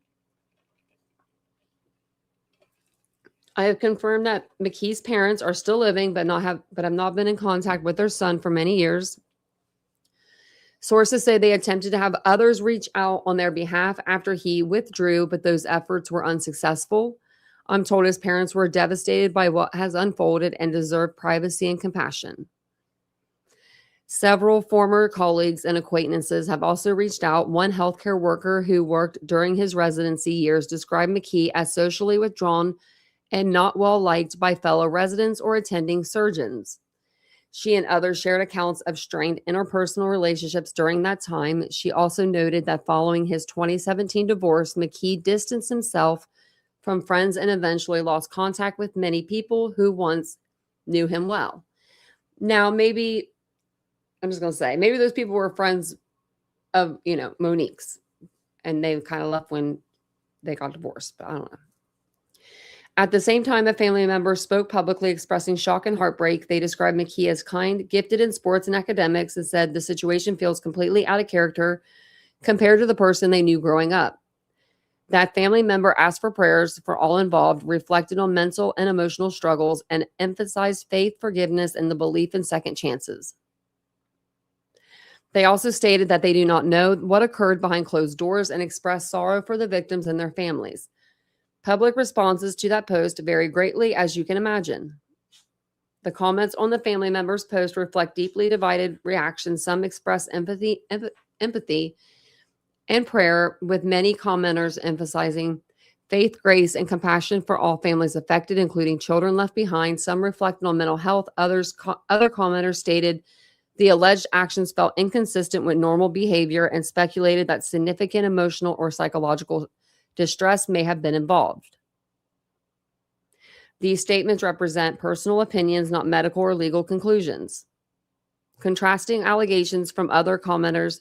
I have confirmed that McKee's parents are still living, but have not been in contact with their son for many years. Sources say they attempted to have others reach out on their behalf after he withdrew, but those efforts were unsuccessful. I'm told his parents were devastated by what has unfolded and deserve privacy and compassion. Several former colleagues and acquaintances have also reached out. One healthcare worker who worked during his residency years described McKee as socially withdrawn and not well liked by fellow residents or attending surgeons. She and others shared accounts of strained interpersonal relationships during that time. She also noted that following his 2017 divorce, McKee distanced himself from friends and eventually lost contact with many people who once knew him well. Now, maybe those people were friends of, Monique's, and they kind of left when they got divorced, but I don't know. At the same time, a family member spoke publicly expressing shock and heartbreak. They described McKee as kind, gifted in sports and academics, and said the situation feels completely out of character compared to the person they knew growing up. That family member asked for prayers for all involved, reflected on mental and emotional struggles, and emphasized faith, forgiveness, and the belief in second chances. They also stated that they do not know what occurred behind closed doors and expressed sorrow for the victims and their families. Public responses to that post vary greatly, as you can imagine. The comments on the family member's post reflect deeply divided reactions. Some express empathy and prayer, with many commenters emphasizing faith, grace, and compassion for all families affected, including children left behind. Some reflected on mental health. Other commenters stated the alleged actions felt inconsistent with normal behavior and speculated that significant emotional or psychological distress may have been involved. These statements represent personal opinions, not medical or legal conclusions. Contrasting allegations from other commenters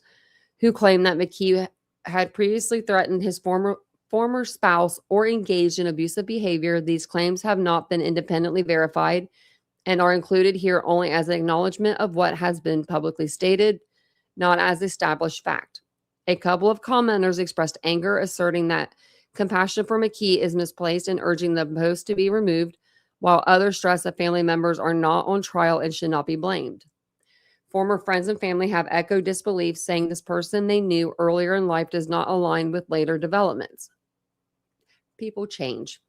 who claim that McKee had previously threatened his former spouse or engaged in abusive behavior, these claims have not been independently verified and are included here only as an acknowledgement of what has been publicly stated, not as established fact. A couple of commenters expressed anger, asserting that compassion for McKee is misplaced and urging the post to be removed, while others stress that family members are not on trial and should not be blamed. Former friends and family have echoed disbelief, saying this person they knew earlier in life does not align with later developments. People change.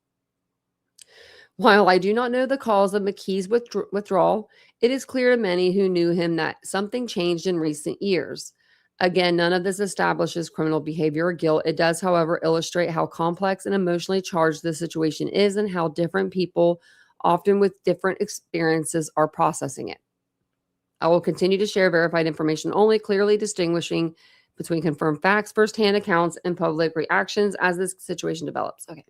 While I do not know the cause of McKee's withdrawal, it is clear to many who knew him that something changed in recent years. Again, none of this establishes criminal behavior or guilt. It does, however, illustrate how complex and emotionally charged the situation is and how different people, often with different experiences, are processing it. I will continue to share verified information only, clearly distinguishing between confirmed facts, firsthand accounts, and public reactions as this situation develops. Okay.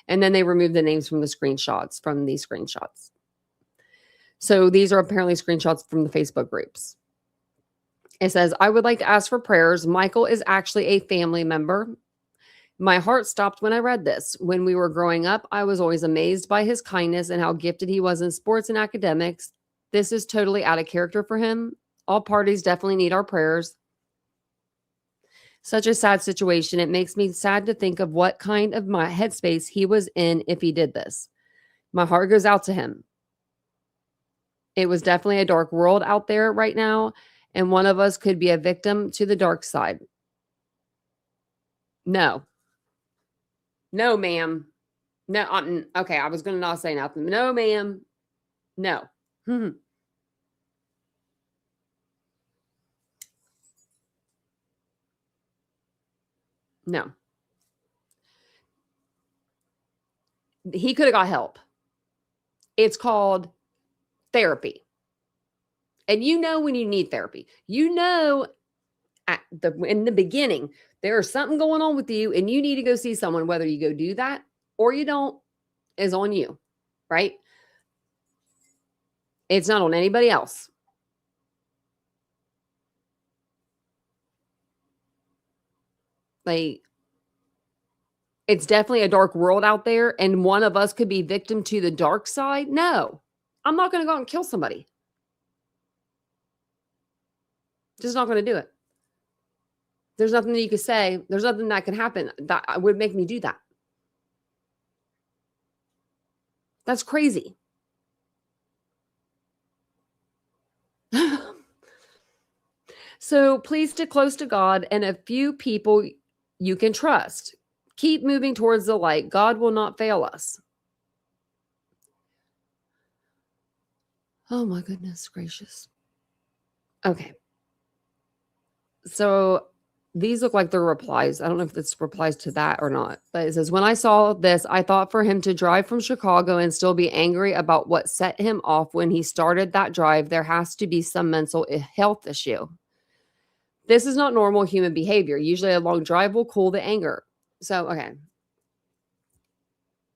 And then they remove the names from the screenshots, from these screenshots. So these are apparently screenshots from the Facebook groups. It says, I would like to ask for prayers. Michael is actually a family member. My heart stopped when I read this. When we were growing up, I was always amazed by his kindness and how gifted he was in sports and academics. This is totally out of character for him. All parties definitely need our prayers. Such a sad situation. It makes me sad to think of what kind of my headspace he was in if he did this. My heart goes out to him. It was definitely a dark world out there right now, and one of us could be a victim to the dark side. No. No, ma'am. No, okay, I was going to not say nothing. No, ma'am. No. No. He could have got help. It's called therapy. And you know when you need therapy. You know in the beginning, there's something going on with you and you need to go see someone. Whether you go do that or you don't is on you, right? It's not on anybody else. Like, it's definitely a dark world out there, and one of us could be victim to the dark side. No, I'm not going to go out and kill somebody. Just not going to do it. There's nothing that you could say. There's nothing that can happen that would make me do that. That's crazy. So please stick close to God and a few people you can trust. Keep moving towards the light. God will not fail us. Oh my goodness gracious. Okay. So these look like they're replies. I don't know if this replies to that or not, but it says, when I saw this, I thought for him to drive from Chicago and still be angry about what set him off when he started that drive, there has to be some mental health issue. This is not normal human behavior. Usually a long drive will cool the anger. So, okay.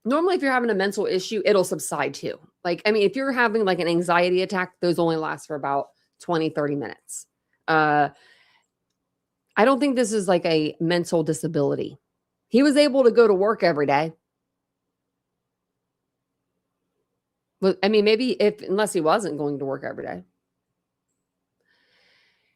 Normally, if you're having a mental issue, it'll subside too. Like, I mean, if you're having like an anxiety attack, those only last for about 20, 30 minutes. I don't think this is like a mental disability. He was able to go to work every day. Well, I mean, maybe unless he wasn't going to work every day.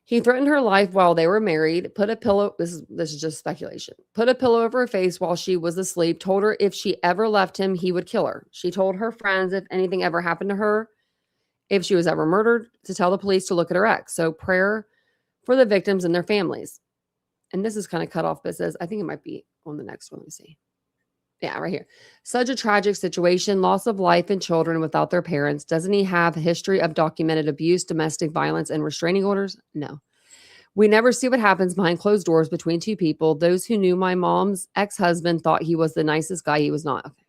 He threatened her life while they were married, put a pillow, this is just speculation, put a pillow over her face while she was asleep, told her if she ever left him, he would kill her. She told her friends if anything ever happened to her, if she was ever murdered, to tell the police to look at her ex. So prayer for the victims and their families. And this is kind of cut off, but it says, I think it might be on the next one. Let me see. Yeah, right here. Such a tragic situation, loss of life and children without their parents. Doesn't he have a history of documented abuse, domestic violence, and restraining orders? No. We never see what happens behind closed doors between two people. Those who knew my mom's ex-husband thought he was the nicest guy. He was not. Okay.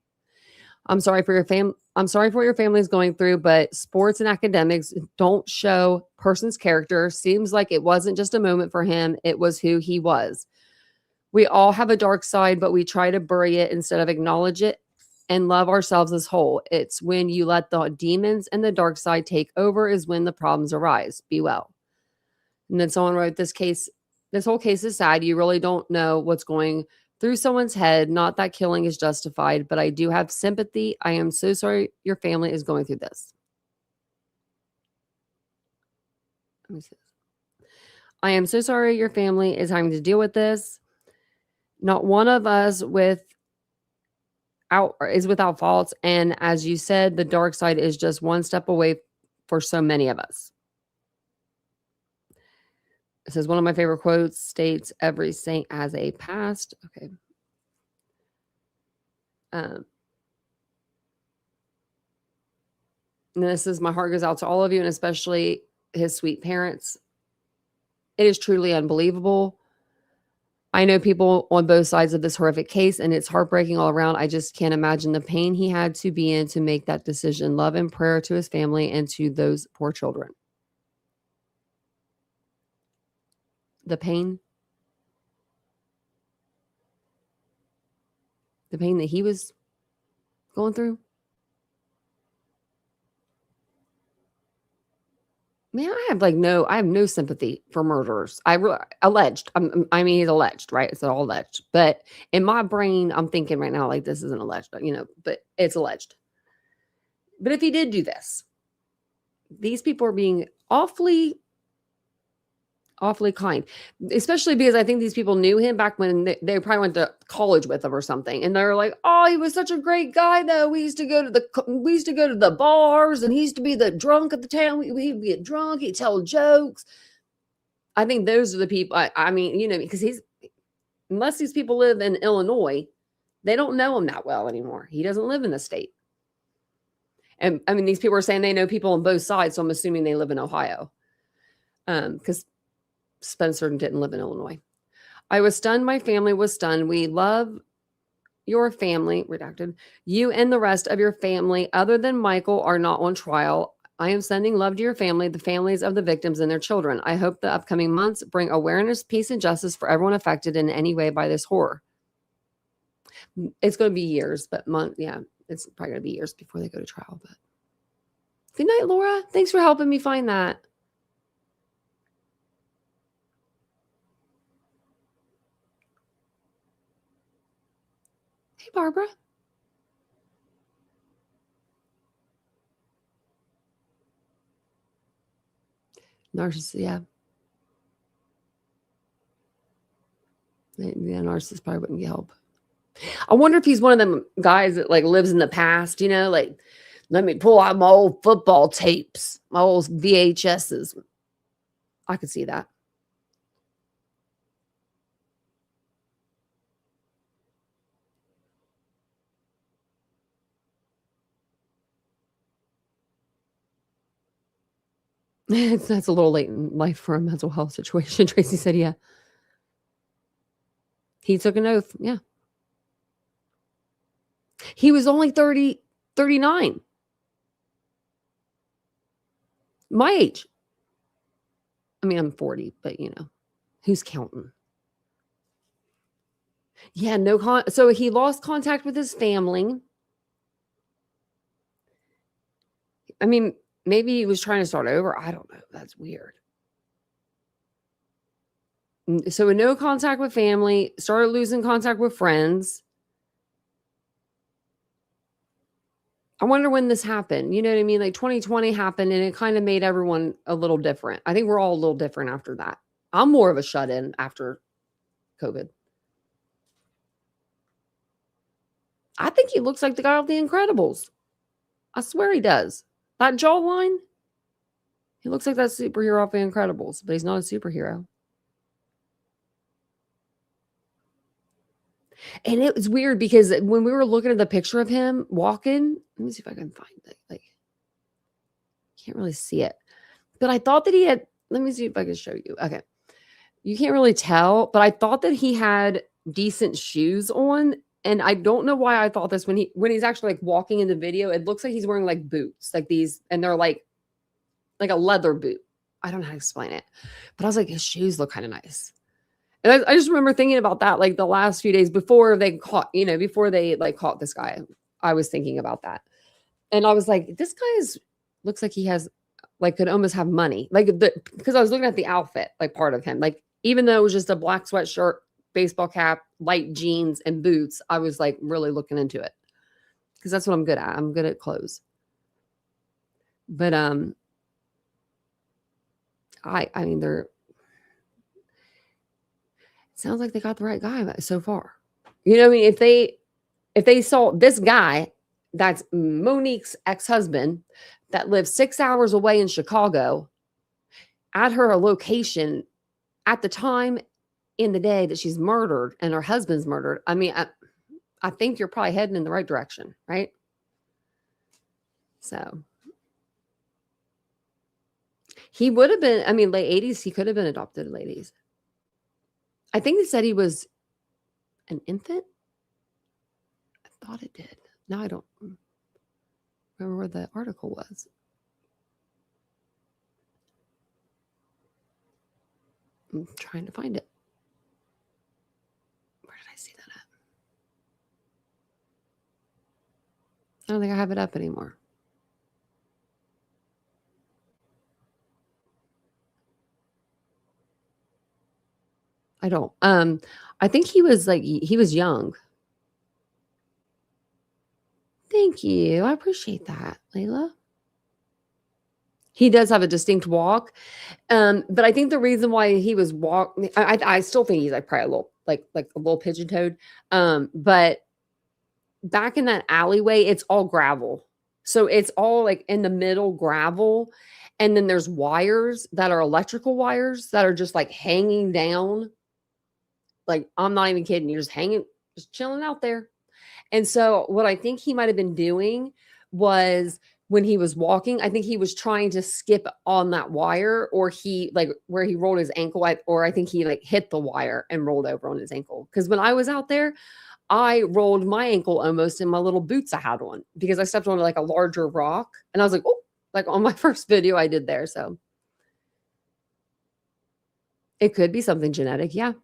I'm sorry for your I'm sorry for what your family is going through, but sports and academics don't show person's character. Seems like it wasn't just a moment for him. It was who he was. We all have a dark side, but we try to bury it instead of acknowledge it and love ourselves as whole. It's when you let the demons and the dark side take over is when the problems arise. Be well. And then someone wrote, this whole case is sad. You really don't know what's going through someone's head. Not that killing is justified, but I do have sympathy. I am so sorry your family is going through this. Let me see this. I am so sorry your family is having to deal with this. Not one of us is without faults. And as you said, the dark side is just one step away for so many of us. It says, one of my favorite quotes states, every saint has a past. Okay. And this is, my heart goes out to all of you, and especially his sweet parents. It is truly unbelievable. I know people on both sides of this horrific case, and it's heartbreaking all around. I just can't imagine the pain he had to be in to make that decision. Love and prayer to his family and to those poor children. The pain that he was going through. Man, I have no sympathy for murderers. Alleged. I mean, he's alleged, right? It's all alleged. But in my brain, I'm thinking right now, like, this isn't alleged, but it's alleged. But if he did do this, these people are being awfully kind, especially because I think these people knew him back when they probably went to college with him or something. And they're like, oh, he was such a great guy though. We used to go to the bars, and he used to be the drunk at the town. He'd get drunk. He'd tell jokes. I think those are the people. I mean, because unless these people live in Illinois, they don't know him that well anymore. He doesn't live in the state. And I mean, these people are saying they know people on both sides. So I'm assuming they live in Ohio. Because Spencer didn't live in Illinois. I was stunned. My family was stunned. We love your family, redacted. You and the rest of your family, other than Michael, are not on trial. I am sending love to your family, the families of the victims and their children. I hope the upcoming months bring awareness, peace, and justice for everyone affected in any way by this horror. It's going to be years, but it's probably going to be years before they go to trial. But good night, Laura. Thanks for helping me find that. Hey, Barbara. Narcissist, yeah. Yeah, narcissist probably wouldn't get help. I wonder if he's one of them guys that like lives in the past, like, let me pull out my old football tapes, my old VHSs. I could see that. That's a little late in life for a mental health situation. Tracy said, yeah. He took an oath. Yeah. He was only 39. My age. I mean, I'm 40, but who's counting? Yeah, so he lost contact with his family. I mean, maybe he was trying to start over. I don't know. That's weird. So with no contact with family, started losing contact with friends. I wonder when this happened. You know what I mean? Like 2020 happened and it kind of made everyone a little different. I think we're all a little different after that. I'm more of a shut-in after COVID. I think he looks like the guy off The Incredibles. I swear he does. That jawline, he looks like that superhero off The Incredibles, but he's not a superhero. And it was weird because when we were looking at the picture of him walking, let me see if I can find it. Like, can't really see it. But I thought that he had, let me see if I can show you. Okay. You can't really tell, but I thought that he had decent shoes on. And I don't know why I thought this when he's actually like walking in the video, it looks like he's wearing like boots, like these, and they're like a leather boot. I don't know how to explain it, but I was like, his shoes look kind of nice. And I just remember thinking about that, like the last few days before they caught this guy, I was thinking about that. And I was like, this guy looks like he has, like, could almost have money. Like, because I was looking at the outfit, like part of him, like, even though it was just a black sweatshirt, baseball cap, light jeans, and boots, I was like really looking into it. Because that's what I'm good at. I'm good at clothes. But I mean, it sounds like they got the right guy so far. You know what I mean? If they saw this guy, that's Monique's ex-husband, that lives 6 hours away in Chicago, at her location at the time in the day that she's murdered and her husband's murdered, I mean, I think you're probably heading in the right direction, right? So He would have been, I mean, late 80s, he could have been adopted in late 80s. I think they said he was an infant. I thought it did. Now I don't remember where the article was. I'm trying to find it. Where did I see that at? I don't think I have it up anymore. I don't. I think he was like, he was young. Thank you. I appreciate that, Layla. He does have a distinct walk. But I think the reason why he was I still think he's like probably a little like a little pigeon-toed. But back in that alleyway, it's all gravel. So it's all like in the middle gravel. And then there's wires that are electrical wires that are just like hanging down. Like, I'm not even kidding. You're just chilling out there. And so what I think he might have been doing was when he was walking, I think he was trying to skip on that wire, or he like where he rolled his ankle, or I think he like hit the wire and rolled over on his ankle. Because when I was out there, I rolled my ankle almost in my little boots I had on because I stepped on like a larger rock. And I was like, oh, like on my first video I did there. So it could be something genetic. Yeah.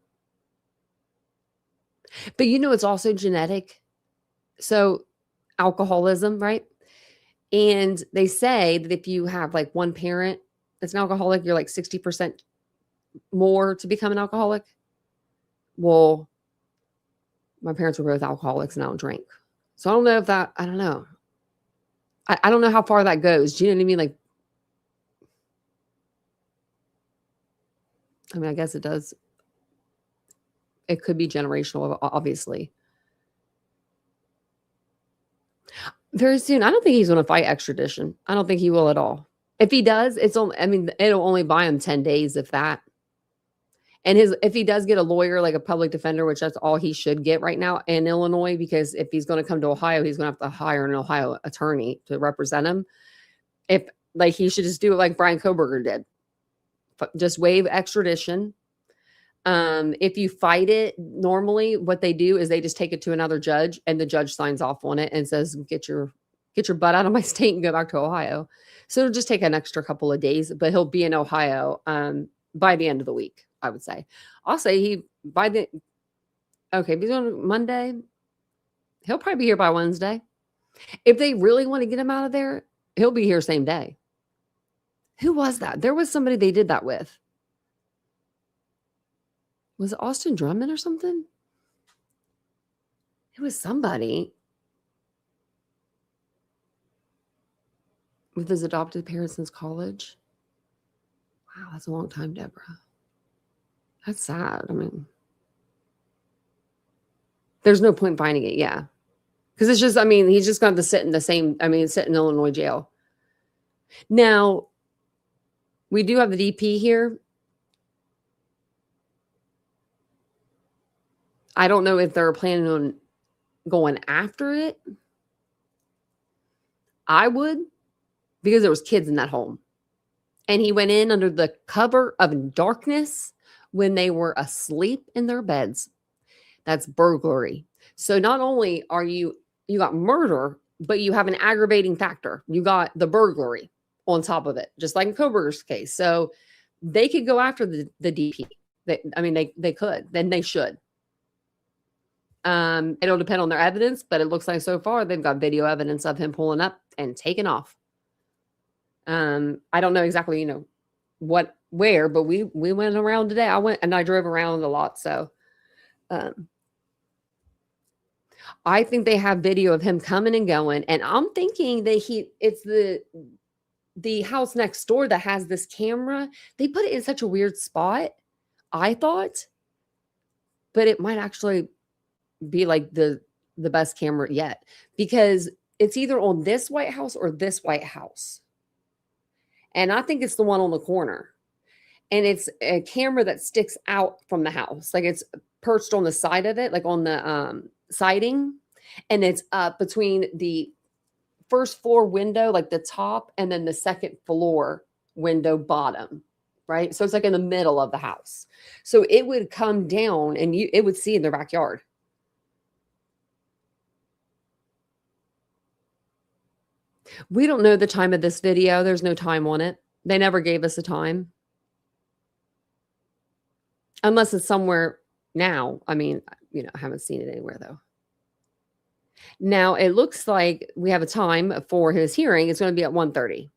But you know, it's also genetic. So alcoholism, right? And they say that if you have like one parent that's an alcoholic, you're like 60% more to become an alcoholic. Well, my parents were both alcoholics and I don't drink. So I don't know if that, I don't know. I don't know how far that goes. Do you know what I mean? Like, I mean, I guess it does. It could be generational, obviously. Very soon. I don't think he's going to fight extradition. I don't think he will at all. If he does, it's only, I mean, it'll only buy him 10 days, if that. And if he does get a lawyer, like a public defender, which that's all he should get right now in Illinois, because if he's going to come to Ohio, he's going to have to hire an Ohio attorney to represent him. If like, he should just do it like Brian Koberger did. Just waive extradition. If you fight it, normally what they do is they just take it to another judge and the judge signs off on it and says, get your butt out of my state and go back to Ohio. So it'll just take an extra couple of days, but he'll be in Ohio by the end of the week, I would say. I'll say if he's on Monday, he'll probably be here by Wednesday. If they really want to get him out of there, he'll be here same day. Who was that? There was somebody they did that with. Was it Austin Drummond or something? It was somebody with his adopted parents since college. Wow, that's a long time, Deborah. That's sad. I mean, there's no point finding it, yeah. Because it's just, I mean, he's just going to sit in sit in Illinois jail. Now, we do have the DP here. I don't know if they're planning on going after it. I would, because there was kids in that home. And he went in under the cover of darkness when they were asleep in their beds. That's burglary. So not only are you got murder, but you have an aggravating factor. You got the burglary on top of it, just like in Koberger's case. So they could go after the DP. They could. Then they should. It'll depend on their evidence, but it looks like so far they've got video evidence of him pulling up and taking off. I don't know exactly, where, but we went around today. I drove around a lot. So, I think they have video of him coming and going, and I'm thinking that it's the house next door that has this camera. They put it in such a weird spot, I thought, but it might actually be like the best camera yet, because it's either on this White House or this White House. And I think it's the one on the corner. And it's a camera that sticks out from the house. Like it's perched on the side of it, like on the siding. And it's up between the first floor window, like the top, and then the second floor window bottom, right? So it's like in the middle of the house. So it would come down and it would see in their backyard. We don't know the time of this video. There's no time on it. They never gave us a time. Unless it's somewhere now. I mean, you know, I haven't seen it anywhere though. Now it looks like we have a time for his hearing. It's going to be at 1:30.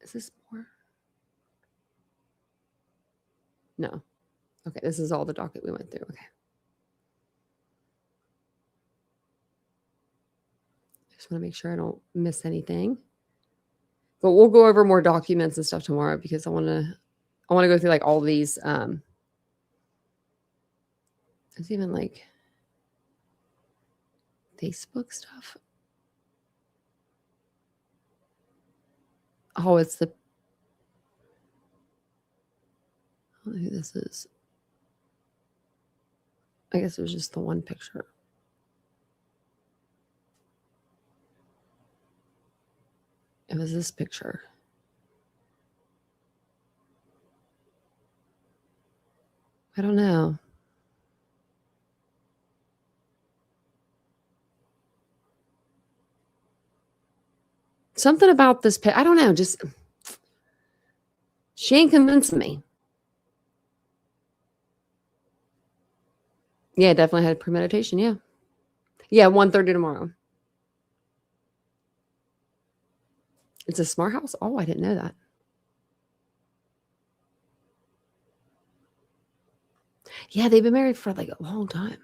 Is this more? No. Okay, this is all the docket we went through. Okay. Just want to make sure I don't miss anything. But we'll go over more documents and stuff tomorrow because I want to go through like all these there's even like Facebook stuff. Oh, it's the, I don't know who this is. I guess it was just the one picture. It was this picture. I don't know. Something about this I don't know, just she ain't convincing me. Yeah, definitely had premeditation, yeah. Yeah, 1:30 tomorrow. It's a smart house? Oh, I didn't know that. Yeah, they've been married for like a long time.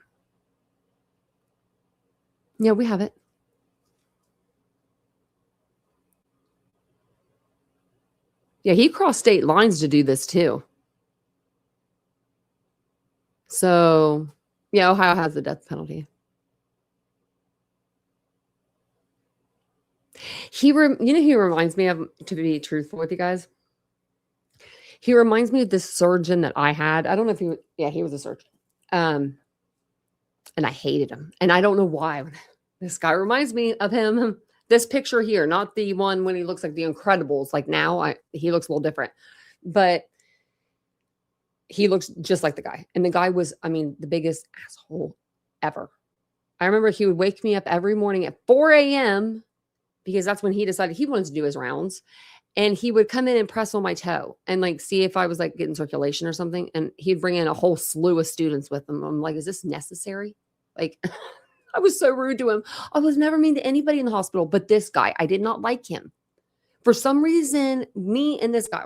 Yeah, we have it. Yeah, he crossed state lines to do this too. So, yeah, Ohio has the death penalty. You know who he reminds me of, to be truthful with you guys? He reminds me of this surgeon that I had. I don't know if he was a surgeon. And I hated him. And I don't know why. This guy reminds me of him. This picture here, not the one when he looks like the Incredibles. Like now, he looks a little different. But he looks just like the guy. And the guy was, I mean, the biggest asshole ever. I remember he would wake me up every morning at 4 a.m. because that's when he decided he wanted to do his rounds. And he would come in and press on my toe and like see if I was like getting circulation or something. And he'd bring in a whole slew of students with him. I'm like, is this necessary? Like, I was so rude to him. I was never mean to anybody in the hospital, but this guy, I did not like him. For some reason, me and this guy,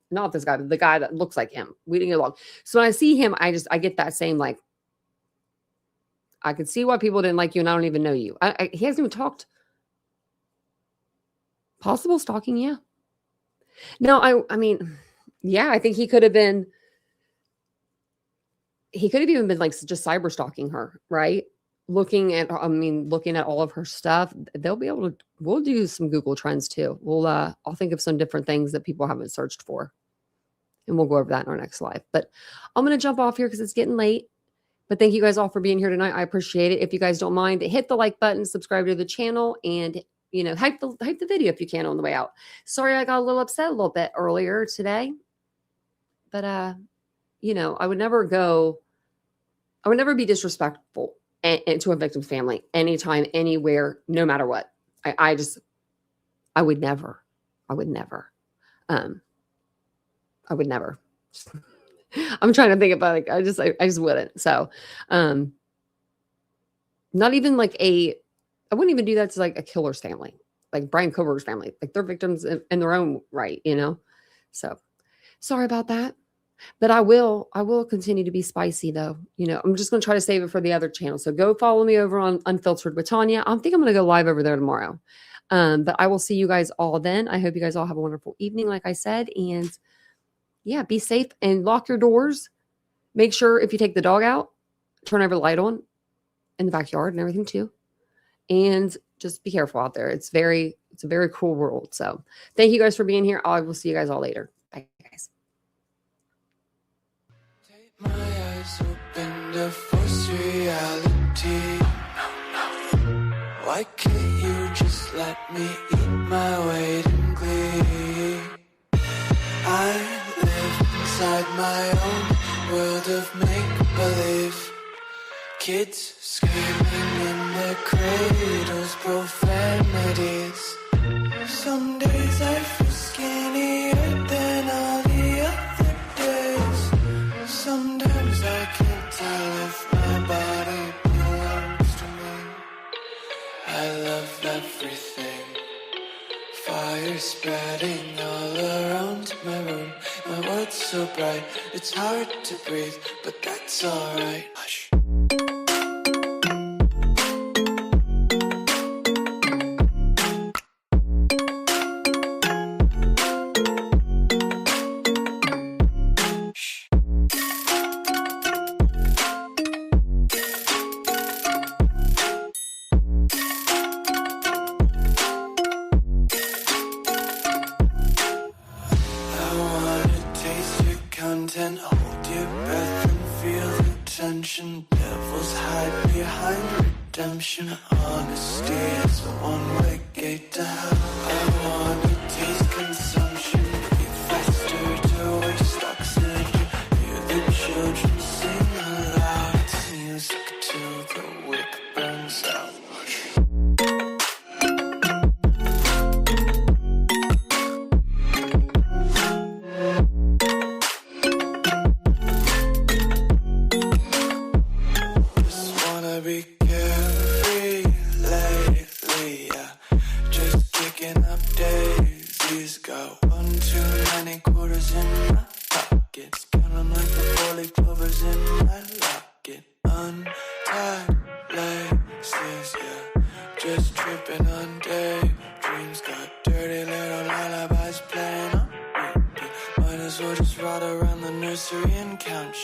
not this guy, but the guy that looks like him, we didn't get along. So when I see him, I get that same, like, I could see why people didn't like you and I don't even know you. He hasn't even talked. Possible stalking, yeah. No, I mean, yeah, I think he could have even been like just cyber stalking her, right? Looking at all of her stuff. They'll be able to, we'll do some Google Trends too. I'll think of some different things that people haven't searched for. And we'll go over that in our next live. But I'm going to jump off here because it's getting late. But thank you guys all for being here tonight. I appreciate it. If you guys don't mind, hit the like button, subscribe to the channel, and hype the video if you can on the way out. Sorry, I got a little upset a little bit earlier today. But I would never be disrespectful and to a victim's family anytime, anywhere, no matter what. I would never. I'm trying to think about, like, I just wouldn't. So, not even like I wouldn't even do that to like a killer's family, like Brian Koberger's family. Like, they're victims in their own right, So, sorry about that. But I will continue to be spicy though. I'm just going to try to save it for the other channel. So go follow me over on Unfiltered with Tanya. I think I'm going to go live over there tomorrow. But I will see you guys all then. I hope you guys all have a wonderful evening, like I said. And yeah, be safe and lock your doors. Make sure if you take the dog out, turn every light on in the backyard and everything too. And just be careful out there. It's a very cool world. So thank you guys for being here. I will see you guys all later. Bye, guys. My eyes open to force reality. Why can't you just let me eat my weight in glee? I live inside my own world of make-believe. Kids screaming in their cradles, profanities. Some days I feel skinnier than all the other days. Sometimes I can't tell if my body belongs to me. I love everything. Fire spreading all around my room. My world's so bright, it's hard to breathe, but that's alright. Hush. Content, hold your breath and feel the tension. Devils hide behind redemption. Honesty is a one-way gate to hell. I wanna taste consumption. Breathe faster to waste oxygen. Hear the children sing aloud. It's music till the wick burns out. Be carefree lately, yeah. Just kicking up daisies. Got one too many quarters in my pockets. Count 'em like the 4-leaf clovers in my locket. Untied laces, yeah. Just tripping on daydreams. Got dirty little lullabies playing on repeat. Might as well just ride around the nursery and count